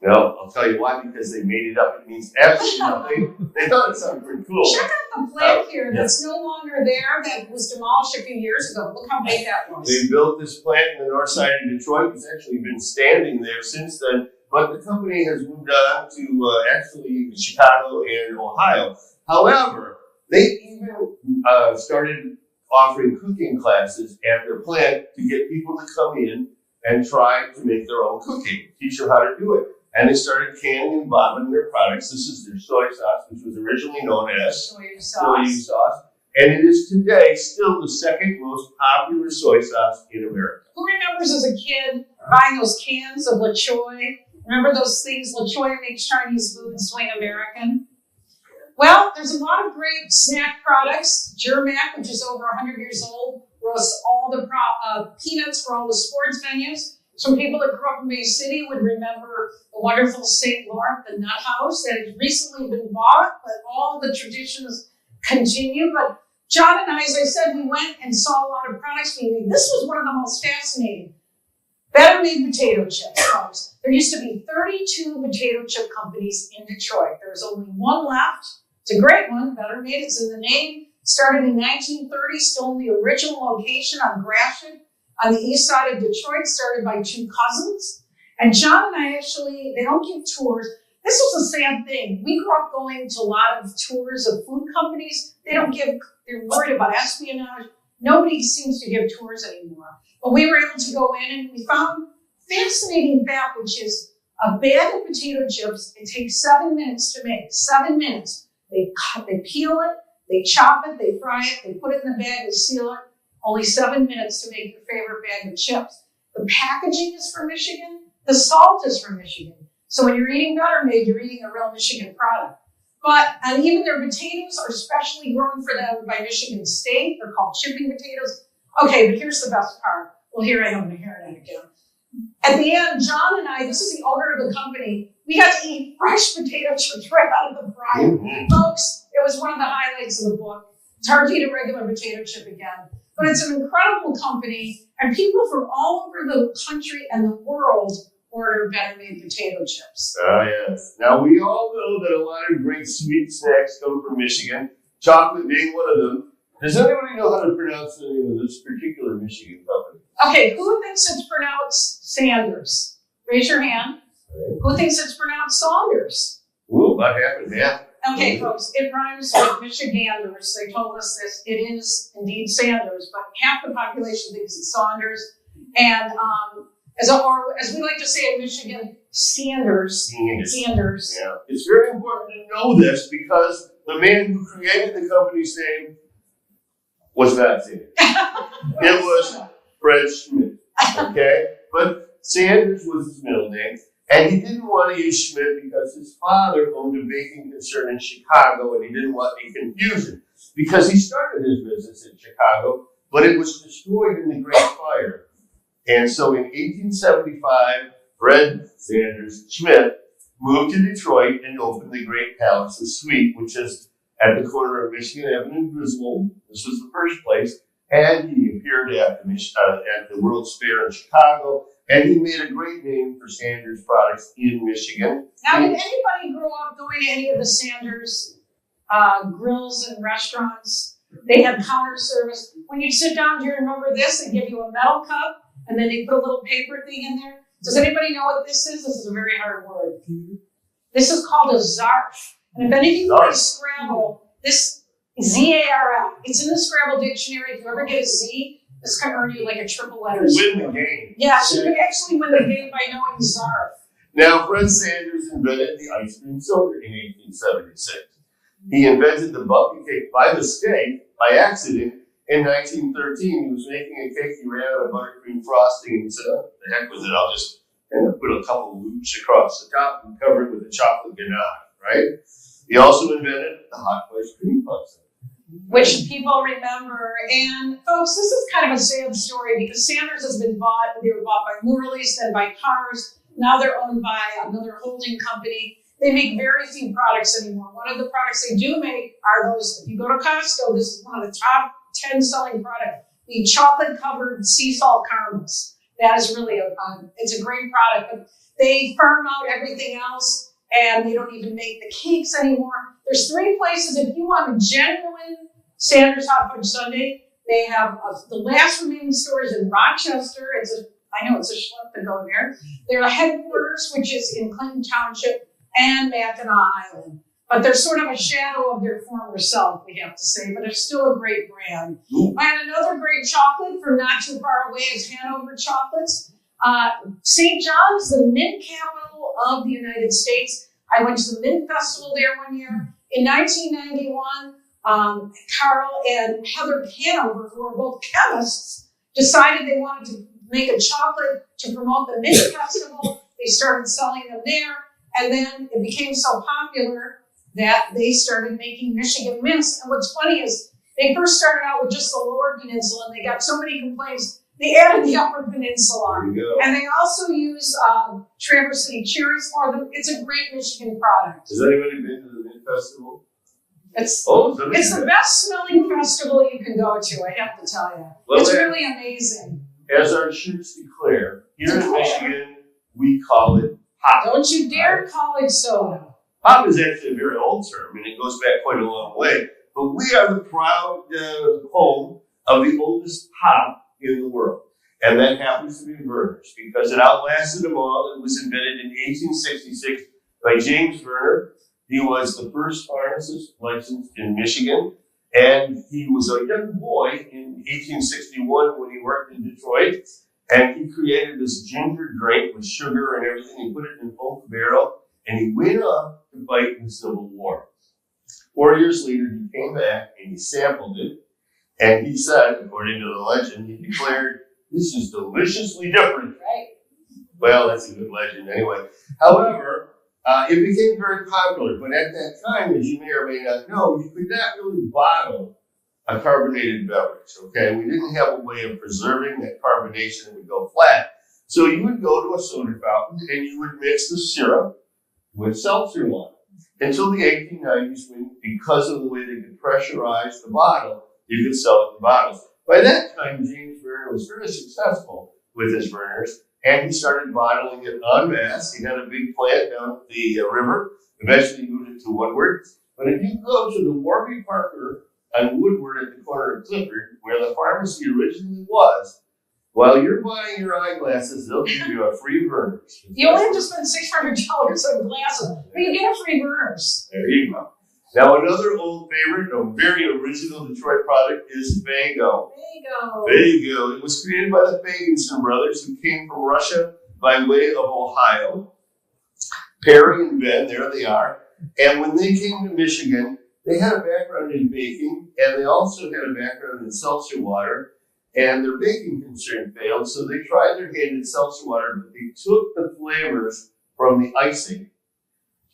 No, I'll tell you why, because they made it up. It means absolutely nothing. They thought it sounded pretty cool. Check out the plant here that's no longer there, that was demolished a few years ago. Look how big that was. They built this plant in the north side of Detroit. It's actually been standing there since then. But the company has moved on to actually Chicago and Ohio. However, they even started offering cooking classes at their plant to get people to come in and try to make their own cooking, teach them how to do it. And they started canning and bottling their products. This is their soy sauce, which was originally known as soy sauce. And it is today still the second most popular soy sauce in America. Who remembers as a kid buying those cans of Le Choy? Remember those things? Le Choy makes Chinese food swing American. Well, there's a lot of great snack products. Germac, which is over 100 years old, roasts all the peanuts for all the sports venues. Some people that grew up in Bay City would remember the wonderful St. Laurent, the nut house that has recently been bought, but all the traditions continue. But John and I, as I said, we went and saw a lot of products being made. This was one of the most fascinating. Better Made potato chips, folks. There used to be 32 potato chip companies in Detroit. There's only one left. It's a great one. Better Made, it's in the name. Started in 1930, still in the original location on Gratiot on the east side of Detroit, started by two cousins. And John and I actually, they don't give tours. This was a sad thing. We grew up going to a lot of tours of food companies. They're worried about espionage. Nobody seems to give tours anymore. But we were able to go in and we found fascinating fact, which is a bag of potato chips, it takes 7 minutes to make. 7 minutes. They peel it, they chop it, they fry it, they put it in the bag, they seal it. Only 7 minutes to make your favorite bag of chips. The packaging is from Michigan. The salt is from Michigan. So when you're eating Better Made, you're eating a real Michigan product. And even their potatoes are specially grown for them by Michigan State. They're called chipping potatoes. Okay, but here's the best part. Well, here I am in a hairnet again. At the end, Jon and I, this is the owner of the company, we got to eat fresh potato chips right out of the fryer. Mm-hmm. Folks, it was one of the highlights of the book. It's hard to eat a regular potato chip again. But it's an incredible company, and people from all over the country and the world order Better Made potato chips. Oh, yes. Now, we all know that a lot of great sweet snacks come from Michigan, chocolate being one of them. Does anybody know how to pronounce the name of this particular Michigan company? Okay, who thinks it's pronounced Sanders? Raise your hand. Who thinks it's pronounced Saunders? Ooh, about half and half. Okay, folks, it rhymes with Michiganders. They told us this. It is indeed Sanders, but half the population thinks it's Saunders. And as we like to say in Michigan, Sanders. Sanders. Yeah. It's very important to know this because the man who created the company's name was not Sanders. It was Fred Schmidt. Okay? But Sanders was his middle name. And he didn't want to use Schmidt because his father owned a baking concern in Chicago and he didn't want any confusion because he started his business in Chicago, but it was destroyed in the Great Fire. And so in 1875, Fred Sanders Schmidt moved to Detroit and opened the Great Palace of Sweet, which is at the corner of Michigan Avenue and Griswold. This was the first place. And he appeared at the World's Fair in Chicago. And he made a great name for Sanders products in Michigan. Now, did anybody grow up going to any of the Sanders grills and restaurants? They had counter service. When you sit down, do you remember this? They give you a metal cup, and then they put a little paper thing in there. Does anybody know what this is? This is a very hard word. This is called a zarf. And if any of you play Scrabble, this Z-A-R-F, it's in the Scrabble dictionary. If you ever get a Z, this can earn you like a triple letter. Win the game. Yes, you can actually win the game by knowing zarf. Now, Fred Sanders invented the ice cream soda in 1876. He invented the bucket cake by mistake, by accident, in 1913. He was making a cake, he ran out of buttercream frosting, and he said, oh, the heck with it, I'll just put a couple of loops across the top and cover it with a chocolate ganache, right? He also invented the hot fudge cream puffs, which people remember. And folks, this is kind of a sad story because Sanders has been bought. They were bought by Morley's, then by Cars. Now they're owned by another holding company. They make very few products anymore. One of the products they do make are those, if you go to Costco, this is one of the top 10 selling products, the chocolate-covered sea salt caramels. That is really it's a great product, but they farm out everything else. And they don't even make the cakes anymore. There's 3 places. If you want a genuine Sanders hot fudge sundae, they have the last remaining store is in Rochester. I know it's a schlep to go there. Their headquarters, which is in Clinton Township and Mackinac Island. But they're sort of a shadow of their former self, we have to say. But it's still a great brand. And another great chocolate from not too far away is Hanover Chocolates. St. John's, the mint capital of the United States. I went to the Mint Festival there one year. In 1991, Carl and Heather Hanover, who are both chemists, decided they wanted to make a chocolate to promote the Mint Festival. They started selling them there. And then it became so popular that they started making Michigan mints. And what's funny is they first started out with just the Lower Peninsula, and they got so many complaints, they added the Upper Peninsula. And they also use Traverse City cherries for them. It's a great Michigan product. Has anybody been to the Mint Festival? It's the best smelling festival you can go to, I have to tell you. Well, it's really amazing. As our shirts declare, here in Michigan, we call it pop. Don't you dare call it soda. Pop is actually a very old term, and it goes back quite a long way. But we are the proud home of the oldest pop in the world. And that happens to be Vernors because it outlasted them all. It was invented in 1866 by James Verner. He was the first pharmacist licensed in Michigan. And he was a young boy in 1861 when he worked in Detroit. And he created this ginger drink with sugar and everything. He put it in an oak barrel, and he went off to fight in the Civil War. 4 years later, he came back and he sampled it. And he said, according to the legend, he declared, "This is deliciously different." Right. Well, that's a good legend anyway. However, it became very popular. But at that time, as you may or may not know, you could not really bottle a carbonated beverage, okay? We didn't have a way of preserving that carbonation that would go flat. So you would go to a soda fountain and you would mix the syrup with seltzer water until the 1890s when, because of the way they could pressurize the bottle, you could sell it in bottles. By that time, James Verner was very successful with his Vernors, and he started bottling it en masse. He had a big plant down at the river, eventually moved it to Woodward. But if you go to the Warby Parker on Woodward at the corner of Clifford, where the pharmacy originally was, while you're buying your eyeglasses, they'll give you a free Vernors. You only have to spend $600 on glasses, but you get a free Vernors. There you go. Now, another old favorite, a very original Detroit product, is Faygo. Faygo. Faygo. It was created by the Fagenson brothers, who came from Russia by way of Ohio. Perry and Ben, there they are. And when they came to Michigan, they had a background in baking, and they also had a background in seltzer water. And their baking concern failed, so they tried their hand at seltzer water, but they took the flavors from the icing.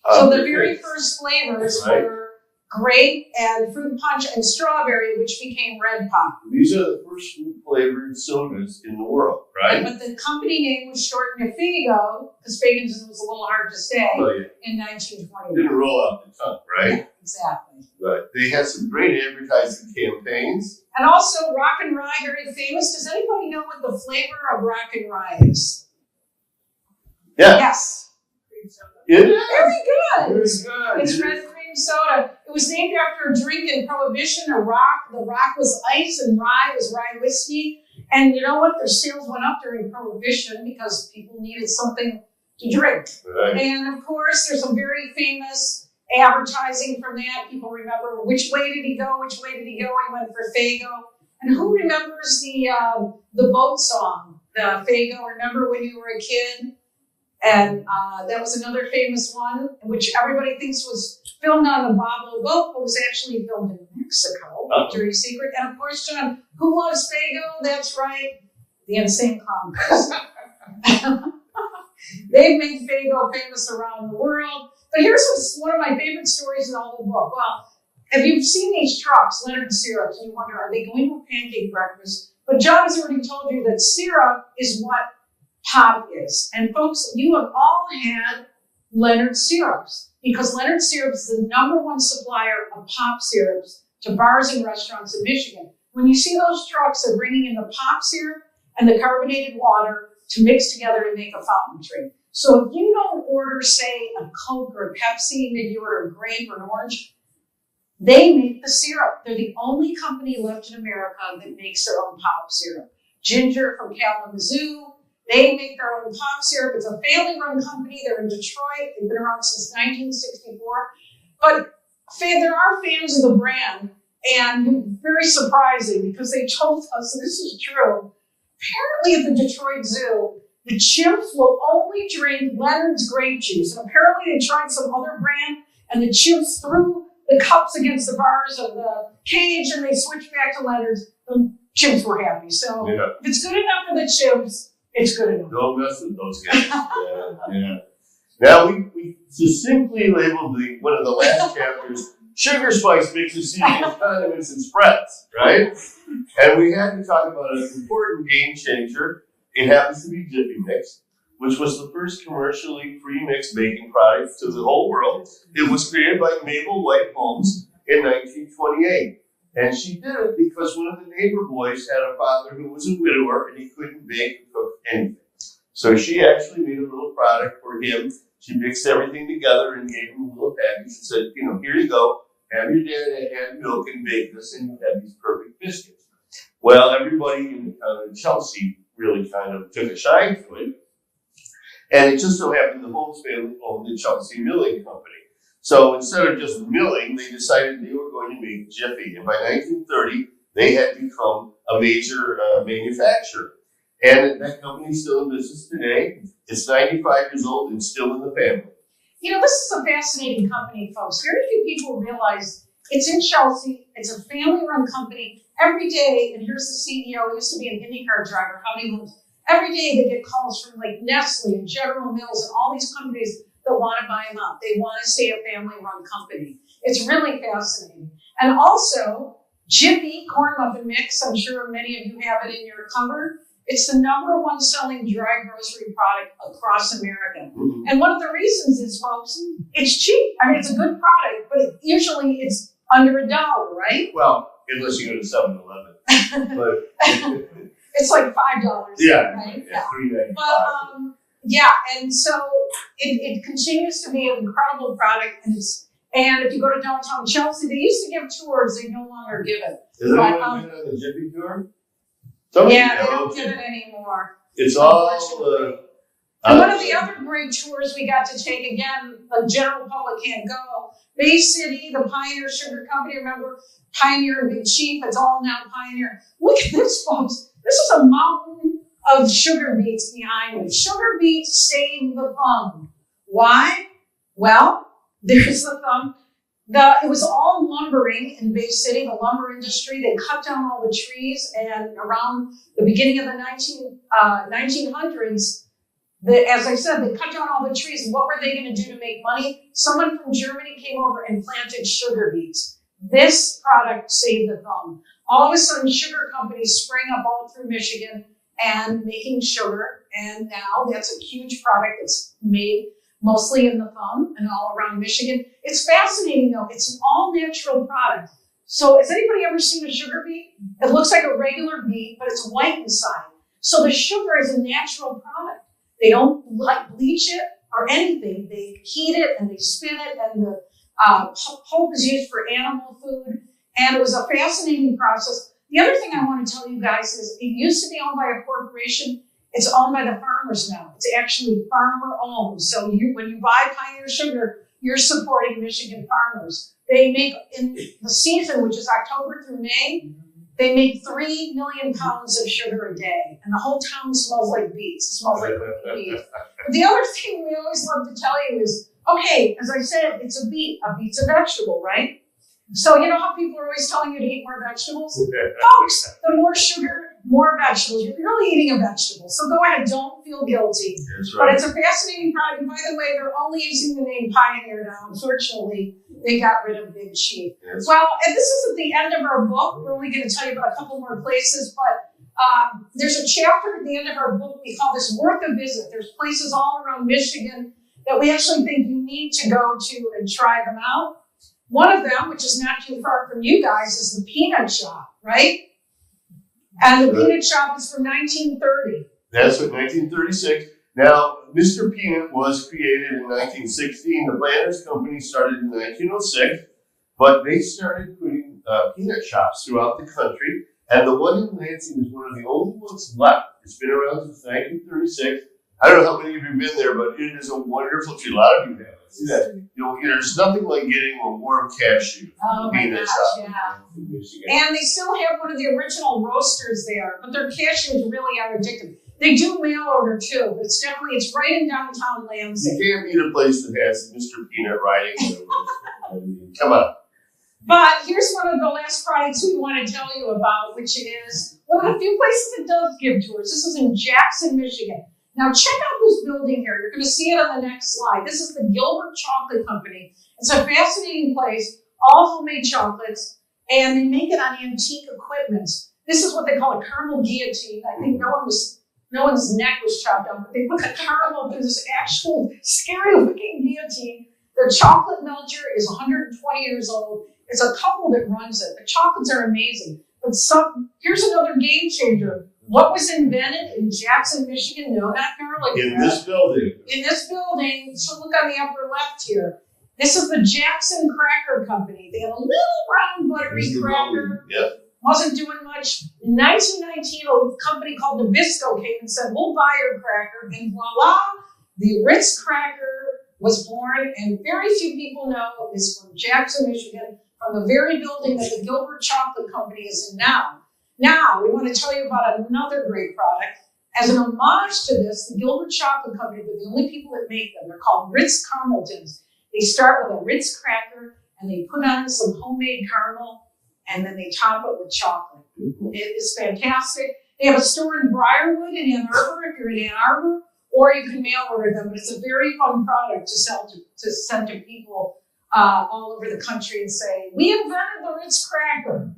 So the very first flavors Right. were grape and fruit punch and strawberry, which became Red Pop. These are the first fruit-flavored sodas in the world, right? But the company name was shortened to Faygo, because Fagenson was a little hard to say, Oh, yeah. in Didn't 1921. roll off the tongue, right? Exactly. But they had some great advertising campaigns. And also Rock and Rye, very famous. Does anybody know what the flavor of Rock and Rye is? Yeah. Yes. It is. Very good. Very good. It's It red is. cream soda. It was named after a drink in Prohibition, a rock. The rock was ice and rye was rye whiskey. And you know what? Their sales went up during Prohibition because people needed something to drink. Right. And of course, there's some very famous advertising from that. People remember Which Way Did He Go? Which Way Did He Go? He went for Faygo. And who remembers the boat song, the Faygo? Remember when you were a kid? And that was another famous one, which everybody thinks was filmed on the Babel boat, but was actually filmed in Mexico. Dirty secret. And of course, John, who loves Faygo? That's right, the Insane Clowns. They've made Faygo famous around the world. But here's one of my favorite stories in the whole book. Well, have you seen these trucks, Leonard Syrups, and you wonder, are they going to a pancake breakfast? But John has already told you that syrup is what pop is. And folks, you have all had Leonard Syrups, because Leonard Syrups is the #1 supplier of pop syrups to bars and restaurants in Michigan. When you see those trucks, they're bringing in the pop syrup and the carbonated water to mix together and make a fountain drink. So if you don't order, say, a Coke or a Pepsi, maybe you order a grape or an orange, they make the syrup. They're the only company left in America that makes their own pop syrup. Ginger from Kalamazoo, they make their own pop syrup. It's a family-run company. They're in Detroit. They've been around since 1964. But there are fans of the brand, and very surprising because they told us, and this is true, apparently at the Detroit Zoo, the chimps will only drink Leonard's grape juice. And apparently they tried some other brand, and the chimps threw the cups against the bars of the cage, and they switched back to Leonard's. The chimps were happy. So Yeah. if it's good enough for the chimps, it's good enough. Don't mess with those guys. Yeah. Now, we succinctly labeled one of the last chapters, sugar spice mixes, seasonings, condiments, and spreads, right? And we had to talk about an important game changer. It happens to be Jiffy Mix, which was the first commercially pre-mixed baking product to the whole world. It was created by Mabel White Holmes in 1928. And she did it because one of the neighbor boys had a father who was a widower and he couldn't bake or cook anything. So she actually made a little product for him. She mixed everything together and gave him a little package and said, here you go. Have your dad add milk and bake this, and you have these perfect biscuits. Well, everybody in the town of Chelsea really kind of took a shine to it. And it just so happened the Holmes family owned the Chelsea Milling Company. So instead of just milling, they decided they were going to make Jiffy. And by 1930, they had become a major manufacturer. And that company's still in business today. It's 95 years old and still in the family. You know, this is a fascinating company, folks. Very few people realize it's in Chelsea. It's a family-run company. Every day, and here's the CEO, he used to be an IndyCar driver, Howdy Holmes. Every day they get calls from like Nestle and General Mills and all these companies that want to buy them up. They want to stay a family-run company. It's really fascinating. And also, Jiffy corn muffin mix. I'm sure many of you have it in your cupboard. It's the #1 selling dry grocery product across America. Mm-hmm. And one of the reasons is, folks, it's cheap. I mean, it's a good product, but usually it's under $1, right? Well, unless you go to 7-Eleven. But It's like $5, yeah, right? yeah, $3.95. But yeah, and so it continues to be an incredible product, and if you go to downtown Chelsea, they used to give tours, they no longer give it. Has anyone been on the Jiffy tour? Somebody Yeah, they knows. don't give it anymore. It's all And one of the other great tours we got to take, again, the general public can't go. Bay City, the Pioneer Sugar Company, remember Pioneer and Big Chief, it's all now Pioneer. Look at this, folks. This is a mountain of sugar beets behind me. Sugar beets save the thumb. Why? Well, there's the thumb. It was all lumbering in Bay City, the lumber industry. They cut down all the trees, and around the beginning of the 1900s, as I said, they cut down all the trees. What were they going to do to make money? Someone from Germany came over and planted sugar beets. This product saved the thumb. All of a sudden, sugar companies sprang up all through Michigan and making sugar, and now that's a huge product that's made mostly in the thumb and all around Michigan. It's fascinating, though. It's an all-natural product. So has anybody ever seen a sugar beet? It looks like a regular beet, but it's white inside. So the sugar is a natural product. They don't bleach it or anything. They heat it and they spin it, and the pulp is used for animal food. And it was a fascinating process. The other thing I want to tell you guys is it used to be owned by a corporation. It's owned by the farmers now. It's actually farmer-owned. So when you buy Pioneer Sugar, you're supporting Michigan farmers. They make, in the season, which is October through May, they make 3 million pounds of sugar a day. And the whole town smells like beets. It smells like beets. But the other thing we always love to tell you is, okay, as I said, it's a beet. A beet's a vegetable, right? So you know how people are always telling you to eat more vegetables? Folks, the more sugar, more vegetables. You're really eating a vegetable. So go ahead, don't feel guilty. That's right. But it's a fascinating product. And by the way, they're only using the name Pioneer now. Unfortunately, they got rid of Big Chief. Yes. Well, and this isn't the end of our book. We're only going to tell you about a couple more places, but there's a chapter at the end of our book we call this Worth a Visit. There's places all around Michigan that we actually think you need to go to and try them out. One of them, which is not too far from you guys, is the Peanut Shop, right? And the Peanut Shop is from 1930. That's what, 1936. Now, Mr. Peanut was created in 1916. The Planters Company started in 1906, but they started putting peanut shops throughout the country. And the one in Lansing is one of the only ones left. It's been around since 1936. I don't know how many of you have been there, but it is a wonderful treat. A lot of you have. See that? There's nothing like getting a warm cashew. Oh my peanut gosh, shop yeah. in Michigan. And they still have one of the original roasters there, but their cashews really are addictive. They do mail order too, but it's right in downtown Lansing. You can't beat a place that has Mr. Peanut riding on the road. Come on. But here's one of the last products we want to tell you about, which is one of the few places that does give tours. This is in Jackson, Michigan. Now check out this building here. You're going to see it on the next slide. This is the Gerber Chocolate Company. It's a fascinating place, all homemade chocolates, and they make it on antique equipment. This is what they call a caramel guillotine. I think no one's neck was chopped off, but they put the caramel through this actual scary-looking guillotine. Their chocolate melter is 120 years old. It's a couple that runs it. The chocolates are amazing. But here's another game changer. What was invented in Jackson, Michigan? No, not garlic. In this building. In this building, so look on the upper left here. This is the Jackson Cracker Company. They had a little round buttery cracker. Yep. Wasn't doing much. In 1919, a company called Nabisco came and said, we'll buy your cracker. And voila, the Ritz Cracker was born. And very few people know it's from Jackson, Michigan, from the very building that the Gerber Chocolate Company is in now. Now, we want to tell you about another great product. as an homage to this, the Gerber Chocolate Company, they're the only people that make them. They're called Ritz Carameltons. They start with a Ritz Cracker, and they put on some homemade caramel, and then they top it with chocolate. It is fantastic. They have a store in Briarwood in Ann Arbor, if you're in Ann Arbor, or you can mail order them. But it's a very fun product to send to people all over the country and say, we invented the Ritz Cracker.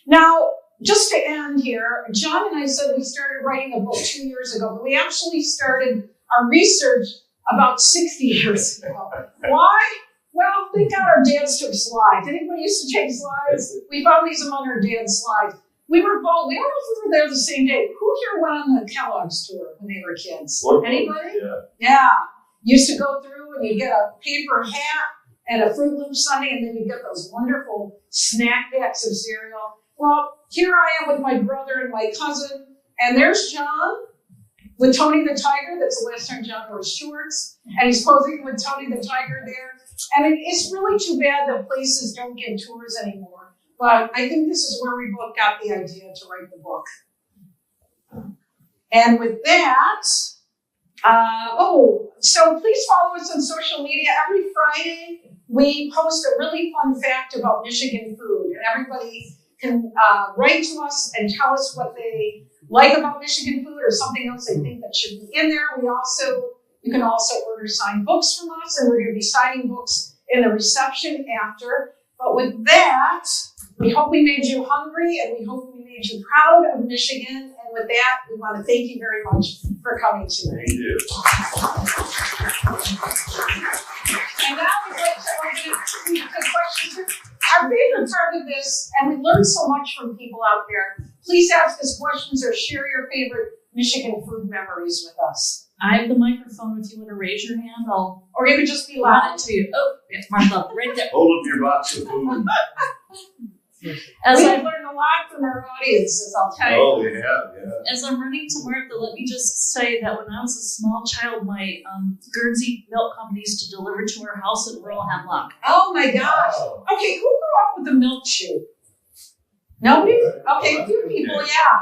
Now, just to end here, Jon and I said we started writing a book 2 years ago, but we actually started our research about 60 years ago. Why? Well, thank God our dads took slides. Anybody used to take slides? We found these among our dad's slides. We were both, we don't know if we were there the same day. Who here went on the Kellogg's tour when they were kids? Anybody? Yeah. Used to go through and you get a paper hat and a Fruit Loop Sundae, and then you get those wonderful snack packs of cereal. Well, here I am with my brother and my cousin, and there's Jon with Tony the Tiger. That's the last time Jon wore shorts, and he's posing with Tony the Tiger there. And it's really too bad that places don't give tours anymore. But I think this is where we both got the idea to write the book. And with that, so please follow us on social media. Every Friday, we post a really fun fact about Michigan food, and everybody can write to us and tell us what they like about Michigan food or something else they think that should be in there. You can also order signed books from us, and we're going to be signing books in the reception after. But with that, we hope we made you hungry, and we hope we made you proud of Michigan. And with that, we want to thank you very much for coming tonight. Thank you. And now we'd like to open it to questions. Our favorite part of this, and we learned so much from people out there, please ask us questions or share your favorite Michigan food memories with us. I have the microphone. If you want to raise your hand, I'll Or you could just be run loud. it to you. Oh, it's Martha, right there. Hold up your box of food. As We I'm, have learned a lot from our audiences, I'll tell you. Oh, yeah. as I'm running to Martha, let me just say that when I was a small child, my Guernsey Milk Company used to deliver to our house in rural Hemlock. Oh my gosh. Wow. Okay, who grew up with a milk chute? Nobody? Okay, a few people, yeah.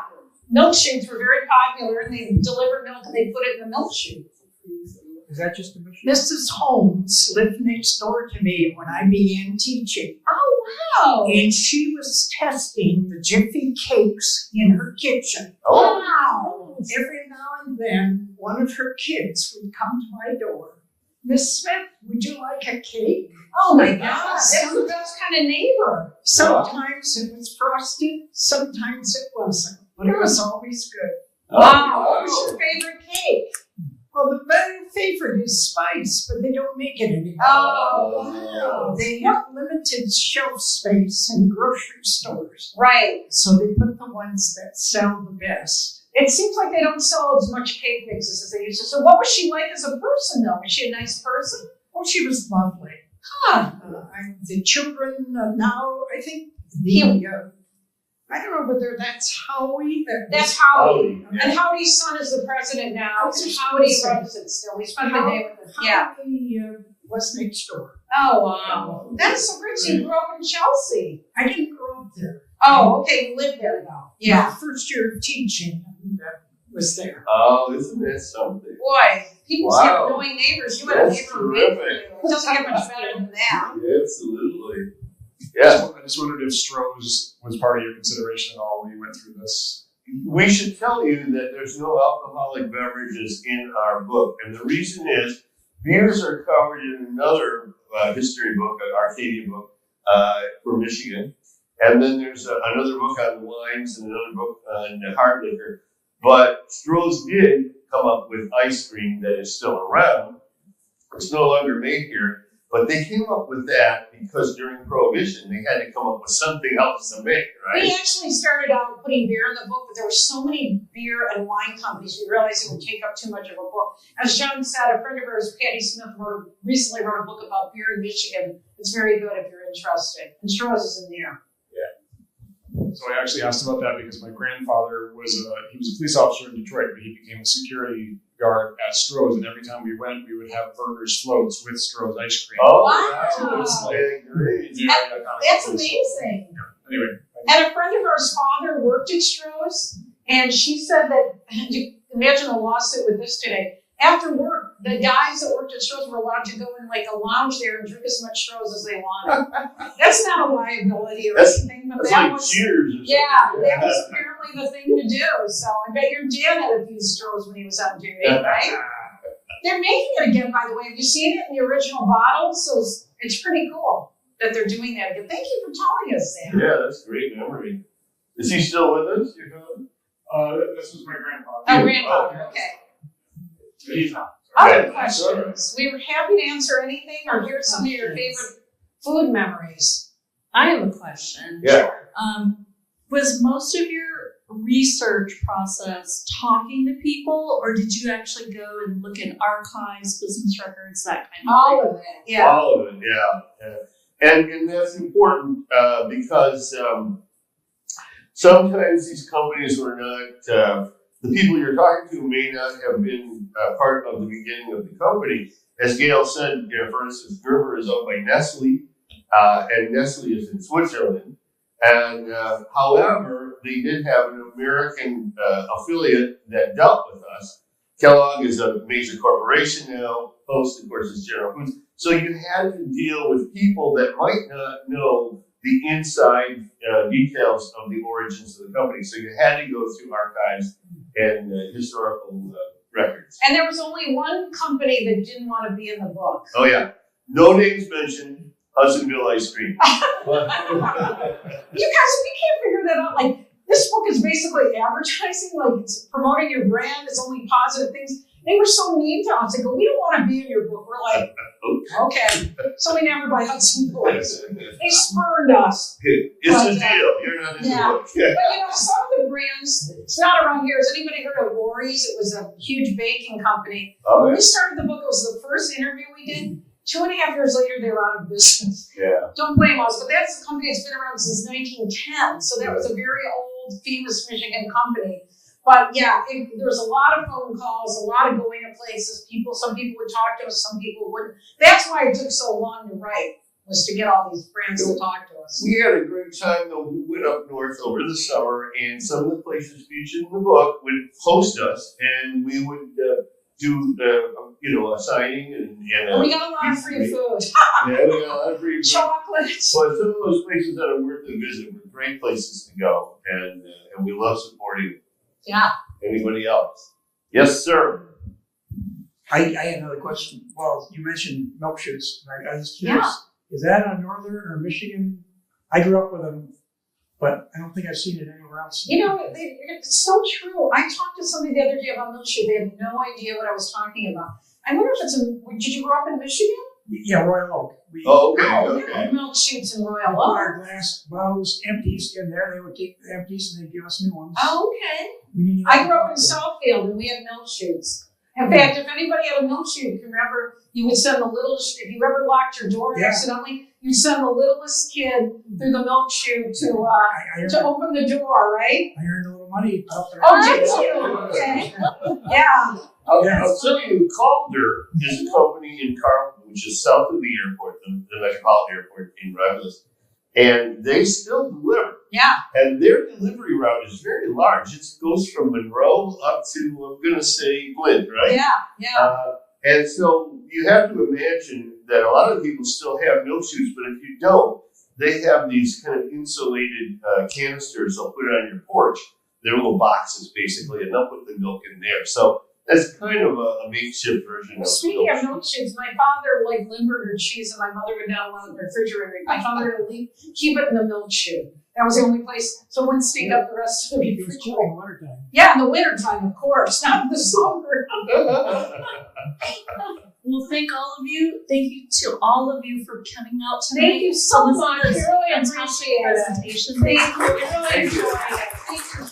Milk chutes were very popular, and they delivered milk and they put it in the milk chute. Is that just a mission? Mrs. Holmes lived next door to me when I began teaching, Oh, wow. and she was testing the Jiffy cakes in her kitchen. Oh, Wow. Every now and then, one of her kids would come to my door. Miss Smith, would you like a cake? Oh my gosh, that's the best kind of neighbor. Sometimes it was frosted, sometimes it wasn't, but it was always good. Wow. What was your favorite cake? Well, the very favorite is spice, but they don't make it anymore. Oh, wow. They have limited shelf space in grocery stores, Right. so they put the ones that sell the best. It seems like they don't sell as much cake mixes as they used to. So what was she like as a person, though? Was she a nice person? Oh, she was lovely. Huh. The children now, I think I don't know whether that's Howie. That's Howdy. yeah. And Howdy's son is the president now. That's And what Howdy she said. runs it still. We spent the day with him. Yeah. Howie was next door. Oh, wow. That's so great. So you grew up in Chelsea. I didn't grow up there. Oh, okay. You lived there, though. Yeah. My first year of teaching was there. Oh, isn't that something? Boy, people Wow. have annoying neighbors. You had a That's neighbor who made for terrific. you. It doesn't get much better than that. Absolutely. Yeah. I just wondered if Stroh's was part of your consideration at all when you went through this. We should tell you that there's no alcoholic beverages in our book. And the reason is beers are covered in another history book, an Arcadia book for Michigan. And then there's another book on wines and another book on hard liquor. But Stroh's did come up with ice cream that is still around. It's no longer made here. But they came up with that because during Prohibition, they had to come up with something else to make, We right? actually started out putting beer in the book, but there were so many beer and wine companies, we realized it would take up too much of a book. As Jon said, a friend of ours, Patty Smith, recently wrote a book about beer in Michigan. It's very good if you're interested. And Stroh's is in there. So I actually asked about that because my grandfather was a police officer in Detroit, but he became a security guard at Stroh's, and every time we went, we would have Vernors floats with Stroh's ice cream. Oh, Wow. that's great. Very iconic. That's So, amazing. anyway, And a friend of ours' father worked at Stroh's, and she said that imagine a lawsuit with this today. After work, the guys that worked at Stroh's were allowed to go in like a lounge there and drink as much Stroh's as they wanted. That's not a liability or anything, but That's that like was Cheers or something. yeah, that was apparently the thing to do. So I bet your dad had a few Stroh's when he was on duty, right? They're making it again, by the way. Have you seen it in the original bottle? So it's pretty cool that they're doing that again. Thank you for telling us that. Yeah, that's a great memory. Is he still with us, your father? This was my grandfather. Oh, grandfather, okay. He's not. Other Yeah, questions? We were happy to answer anything or hear some of your favorite food memories. I have a question. Yeah. Was most of your research process talking to people, or did you actually go and look at archives, business records, that kind of All thing? of it, yeah. All of it, yeah. And that's important because sometimes these companies were not, the people you're talking to may not have been part of the beginning of the company. As Gail said, for instance, Gerber is owned by Nestle, and Nestle is in Switzerland. And however, they did have an American affiliate that dealt with us. Kellogg is a major corporation now. Post, of course, is General Foods. So you had to deal with people that might not know the inside details of the origins of the company. So you had to go through archives and historical records. And there was only one company that didn't want to be in the book. Oh yeah, no names mentioned. Hudsonville ice cream. You guys, we can't figure that out. Like, this book is basically advertising, like it's promoting your brand, it's only positive things. They were so mean to us. They go, we don't want to be in your book. We're like, okay. So we never buy Hudsonville ice cream. They spurned us. It's a deal. You're not in the book. But you know, some of the brands, it's not around here. Has anybody heard of Worries? It was a huge baking company. Oh, When yeah. we started the book, it was the first interview we did. 2.5 years later, they were out of business. Yeah. Don't blame us, but that's a company that's been around since 1910. So that was a very old, famous Michigan company. But yeah, there was a lot of phone calls, a lot of going to places. Some people would talk to us, some people wouldn't. That's why it took so long to write, was to get all these brands to talk to us. We had a great time though. We went up north over the summer, and some of the places featured in the book would host us, and we would do a signing and We got a lot of free food. Yeah, we got a lot of free food. Chocolates. But some of those places that are worth a visit were great places to go, and we love supporting Yeah. anybody else. Yes, sir. I had another question. Well, you mentioned milk shoots. I was curious. Is that a Northern or Michigan? I grew up with them, but I don't think I've seen it anywhere else. You know, it's so true. I talked to somebody the other day about milk shoot. They had no idea what I was talking about. I wonder if did you grow up in Michigan? Yeah, Royal Oak. We Okay. Milk shoots in Royal put Oak. our glass bottles, empties in there. They would take the empties and they'd give us new ones. Oh, okay. We didn't even I have grew to up in talk Southfield and we had milk shoots. In fact, if anybody had a milk shoot, you can remember you would send the littlest, if you ever locked your door accidentally, you'd send the littlest kid through the milk chute to open the door, right? I earned a little money up there. Oh, did you? Okay. Yeah. I'll tell you, Calder is a company in Carlton, which is south of the airport, the Metropolitan Airport in Romulus. And they still deliver. Yeah. And their delivery route is very large. It goes from Monroe up to, I'm going to say, Flint, right? Yeah. Yeah. And so you have to imagine that a lot of people still have milk chutes, but if you don't, they have these kind of insulated canisters they'll put on your porch. They're little boxes, basically, and they'll put the milk in there. So that's kind of a makeshift version of Speaking of milk chutes, my father liked Limburger cheese and my mother would not allow it in the refrigerator. My father would keep it in the milk chute. That was the only place, so it wouldn't stink up the rest of the It was cold in the refrigerator. wintertime. Yeah, in the wintertime, of course, not in the summer. Well, thank you to all of you for coming out tonight. Thank you so listen much. to I this really fantastic appreciate it. presentation. Thank you. I really enjoyed it. Thank you so